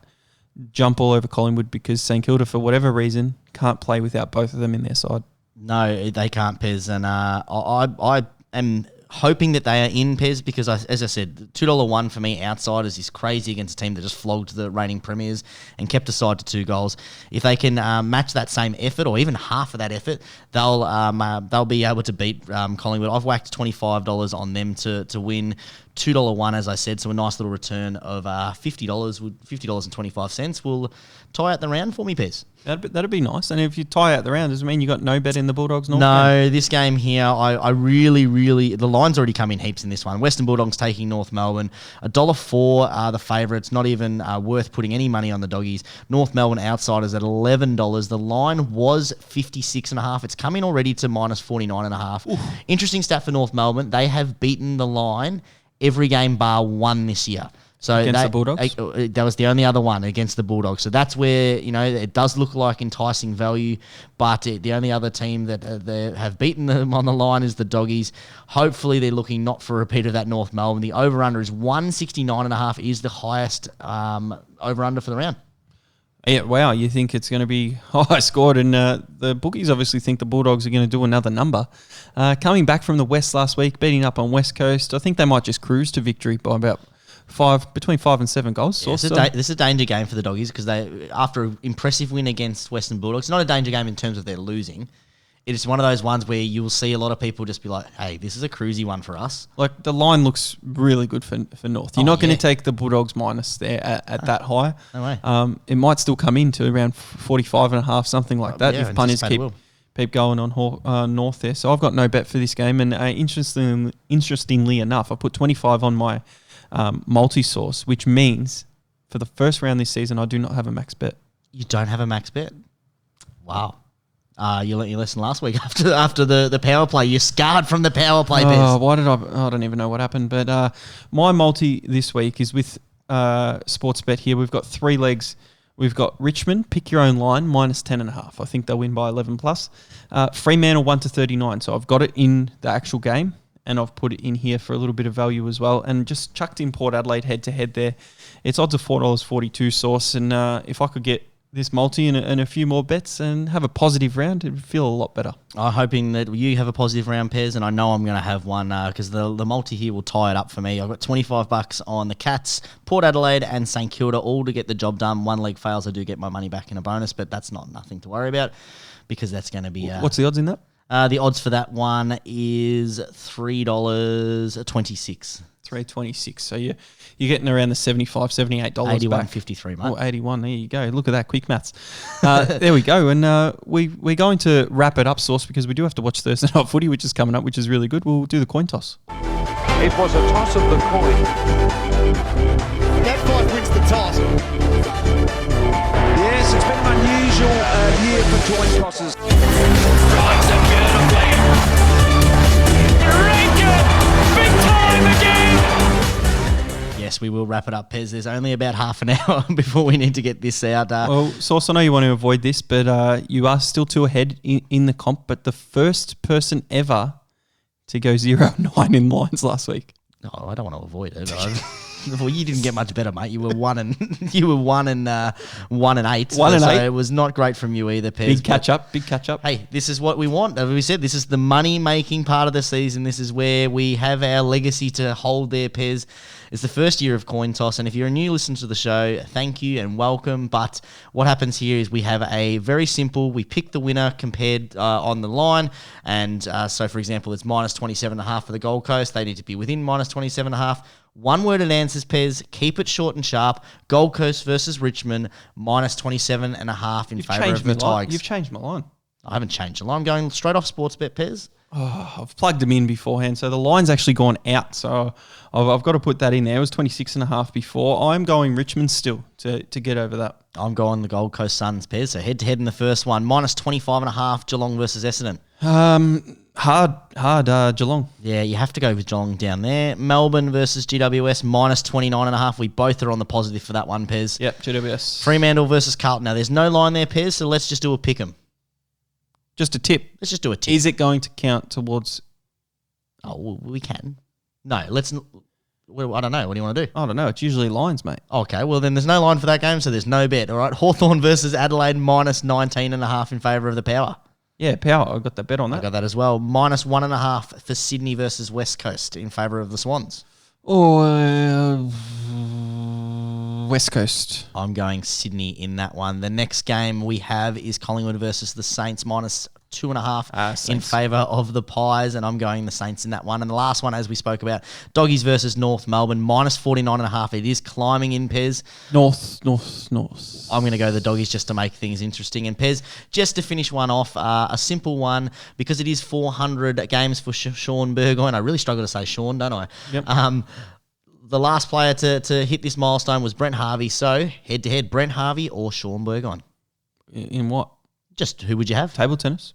jump all over Collingwood because St Kilda, for whatever reason, can't play without both of them in their side.
No, they can't, Pez, and I am hoping that they are in, Pez, because as I said, $2.01 for me, outsiders, is crazy against a team that just flogged the reigning premiers and kept aside to 2 goals. If they can match that same effort or even half of that effort, they'll be able to beat Collingwood. I've whacked $25 on them to win. $2.01, as I said, so a nice little return of $50.25 will tie out the round for me, Pez.
That'd be nice. And if you tie out the round, does it mean you got no bet in the Bulldogs North?
No, this game here, I really, the line's already come in heaps in this one. Western Bulldogs taking North Melbourne. $1.04 are the favourites, not even worth putting any money on the doggies. North Melbourne outsiders at $11. The line was 56.5. It's come in already to -49.5. Interesting stat for North Melbourne. They have beaten the line every game bar one this year. So
against the Bulldogs?
That was the only other one against the Bulldogs. So that's where, it does look like enticing value, but the only other team that they have beaten them on the line is the Doggies. Hopefully they're looking not for a repeat of that North Melbourne. The over-under is 169.5, is the highest over-under for the round.
Yeah, wow, you think it's going to be high scored, and the bookies obviously think the Bulldogs are going to do another number. Coming back from the West last week, beating up on West Coast, I think they might just cruise to victory by about between 5 and 7 goals.
Yeah, this is a danger game for the Doggies because they, after an impressive win against Western Bulldogs, not a danger game in terms of they're losing. It is one of those ones where you will see a lot of people just be like, hey, this is a cruisy one for us.
Like, the line looks really good for North. You're not going to take the Bulldogs minus there at that high.
No way.
It might still come in to around 45.5, something like that, if punters keep going on North there. So I've got no bet for this game. And interestingly enough, I put 25 on my multi-source, which means for the first round this season, I do not have a max bet.
You don't have a max bet? Wow. You learnt your lesson last week after the power play. You're scarred from the power play, Bez.
Why did I don't even know what happened. But my multi this week is with Sportsbet here. We've got 3 legs. We've got Richmond, pick your own line, -10.5. I think they'll win by 11 plus. Fremantle 1-39. So I've got it in the actual game, and I've put it in here for a little bit of value as well. And just chucked in Port Adelaide head-to-head there. It's odds of $4.42 Source. And if I could get this multi and a few more bets and have a positive round, it would feel a lot better.
I'm hoping that you have a positive round, Pez, and I know I'm going to have one because the multi here will tie it up for me. I've got $25 on the Cats, Port Adelaide and St Kilda, all to get the job done. One leg fails, I do get my money back in a bonus, but that's nothing to worry about because that's going to be...
What's the odds in that?
The odds for that one is $3.26.
$3.26. So you're getting around the $75, $78
$81.53, mate.
Oh, 81. There you go. Look at that, quick maths. There we go. And we're going to wrap it up, Source, because we do have to watch Thursday Night Footy, which is coming up, which is really good. We'll do the coin toss.
It was a toss of the coin.
Net5 wins the toss.
Yes, it's been an unusual year for coin tosses.
Big time again!
Yes, we will wrap it up, Pez. There's only about half an hour before we need to get this out.
Well, Source, I know you want to avoid this, but you are still 2 ahead in the comp, but the first person ever to go 0-9 in lines last week.
No, I don't want to avoid it. Well, you didn't get much better, mate. You were 1-8.
1 and
so
8.
it was not great from you either, Pez.
Big catch up.
Hey, this is what we want. As we said, this is the money-making part of the season. This is where we have our legacy to hold there, Pez. It's the first year of Coin Toss, and if you're a new listener to the show, thank you and welcome. But what happens here is we have a very simple, we pick the winner compared on the line, and so, for example, it's minus 27.5 for the Gold Coast. They need to be within minus 27.5. One-worded answers, Pez. Keep it short and sharp. Gold Coast versus Richmond, minus 27.5 in favour of the Tigers.
You've changed my line.
I haven't changed the line. I'm going straight off Sportsbet, Pez.
Oh, I've plugged them in beforehand, so the line's actually gone out. So I've got to put that in there. It was 26.5 before. I'm going Richmond still to get over that.
I'm going the Gold Coast Suns, Pez. So head-to-head in the first one. Minus 25.5, Geelong versus Essendon.
Hard Geelong.
Yeah, you have to go with Geelong down there. Melbourne versus GWS, minus 29.5. We both are on the positive for that one, Pez.
Yep, GWS.
Fremantle versus Carlton. Now, there's no line there, Pez, so let's just do a pick 'em.
Just a tip.
Let's just do a tip.
Is it going to count towards...
Oh, well, we can. No, let's... Well, I don't know. What do you want to do?
I don't know. It's usually lines, mate.
Okay, well, then there's no line for that game, so there's no bet. All right, Hawthorn versus Adelaide, minus 19.5 in favour of the Power.
Yeah, Power. I got that bet on that.
I got that as well. Minus 1.5 for Sydney versus West Coast in favour of the Swans.
Oh, West Coast.
I'm going Sydney in that one. The next game we have is Collingwood versus the Saints, minus 2.5 in favour of the Pies, and I'm going the Saints in that one. And the last one, as we spoke about, Doggies versus North Melbourne, minus 49.5. It is climbing in, Pez.
North.
I'm going to go the Doggies just to make things interesting. And Pez, just to finish one off, a simple one, because it is 400 games for Sean Burgoyne. I really struggle to say Sean, don't I?
Yep.
The last player to hit this milestone was Brent Harvey. So, head-to-head, Brent Harvey or Sean Burgoyne?
In what?
Just who would you have?
Table tennis?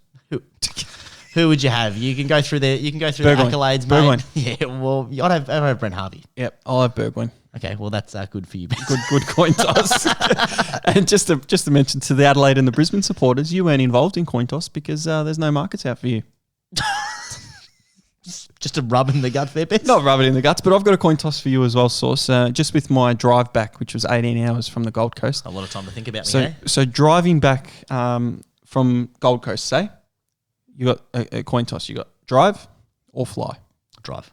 Who would you have? You can go through the
Burgoyne.
accolades, mate.
Burgoyne.
Yeah, well, I'd have Brent Harvey.
Yep, I'll have Burgoyne.
Okay, well that's good for you.
Good coin toss. And just to mention to the Adelaide and the Brisbane supporters, you weren't involved in coin toss because there's no markets out for you.
Just a rub in the gut there, Bess?
Not rub it in the guts, but I've got a coin toss for you as well, Sauce. Just with my drive back, which was 18 hours from the Gold Coast.
A lot of time to think about
so,
me, hey?
So driving back from Gold Coast, say, you got a coin toss. You got drive or fly.
Drive.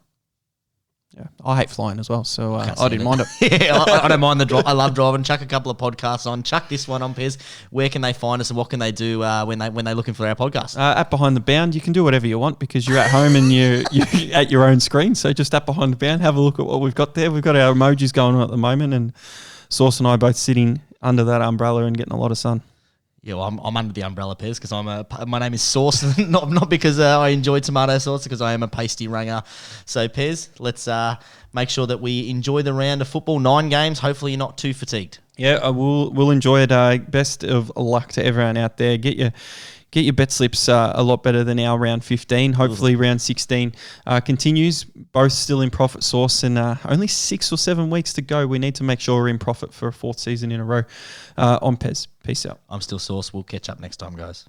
Yeah, I hate flying as well, so I
stand
didn't
it.
mind it.
Yeah, I don't mind the drive. I love driving. Chuck a couple of podcasts on. Chuck this one on, Pez. Where can they find us and what can they do when they're looking for our podcast?
At Behind the Bound, you can do whatever you want because you're at home and you're at your own screen. So just at Behind the Bound, have a look at what we've got there. We've got our emojis going on at the moment, and Sauce and I both sitting under that umbrella and getting a lot of sun.
Yeah, well, I'm under the umbrella, Pez, because my name is Sauce, not because I enjoy tomato sauce, because I am a pasty ranger. So, Pez, let's make sure that we enjoy the round of football. 9 games. Hopefully, you're not too fatigued.
Yeah, we'll enjoy it. Best of luck to everyone out there. Get your bet slips a lot better than our round 15. Hopefully, round 16 continues. Both still in profit, Sauce, and only 6 or 7 weeks to go. We need to make sure we're in profit for a 4th season in a row. On Pez. Peace out.
I'm still Sauce. We'll catch up next time, guys.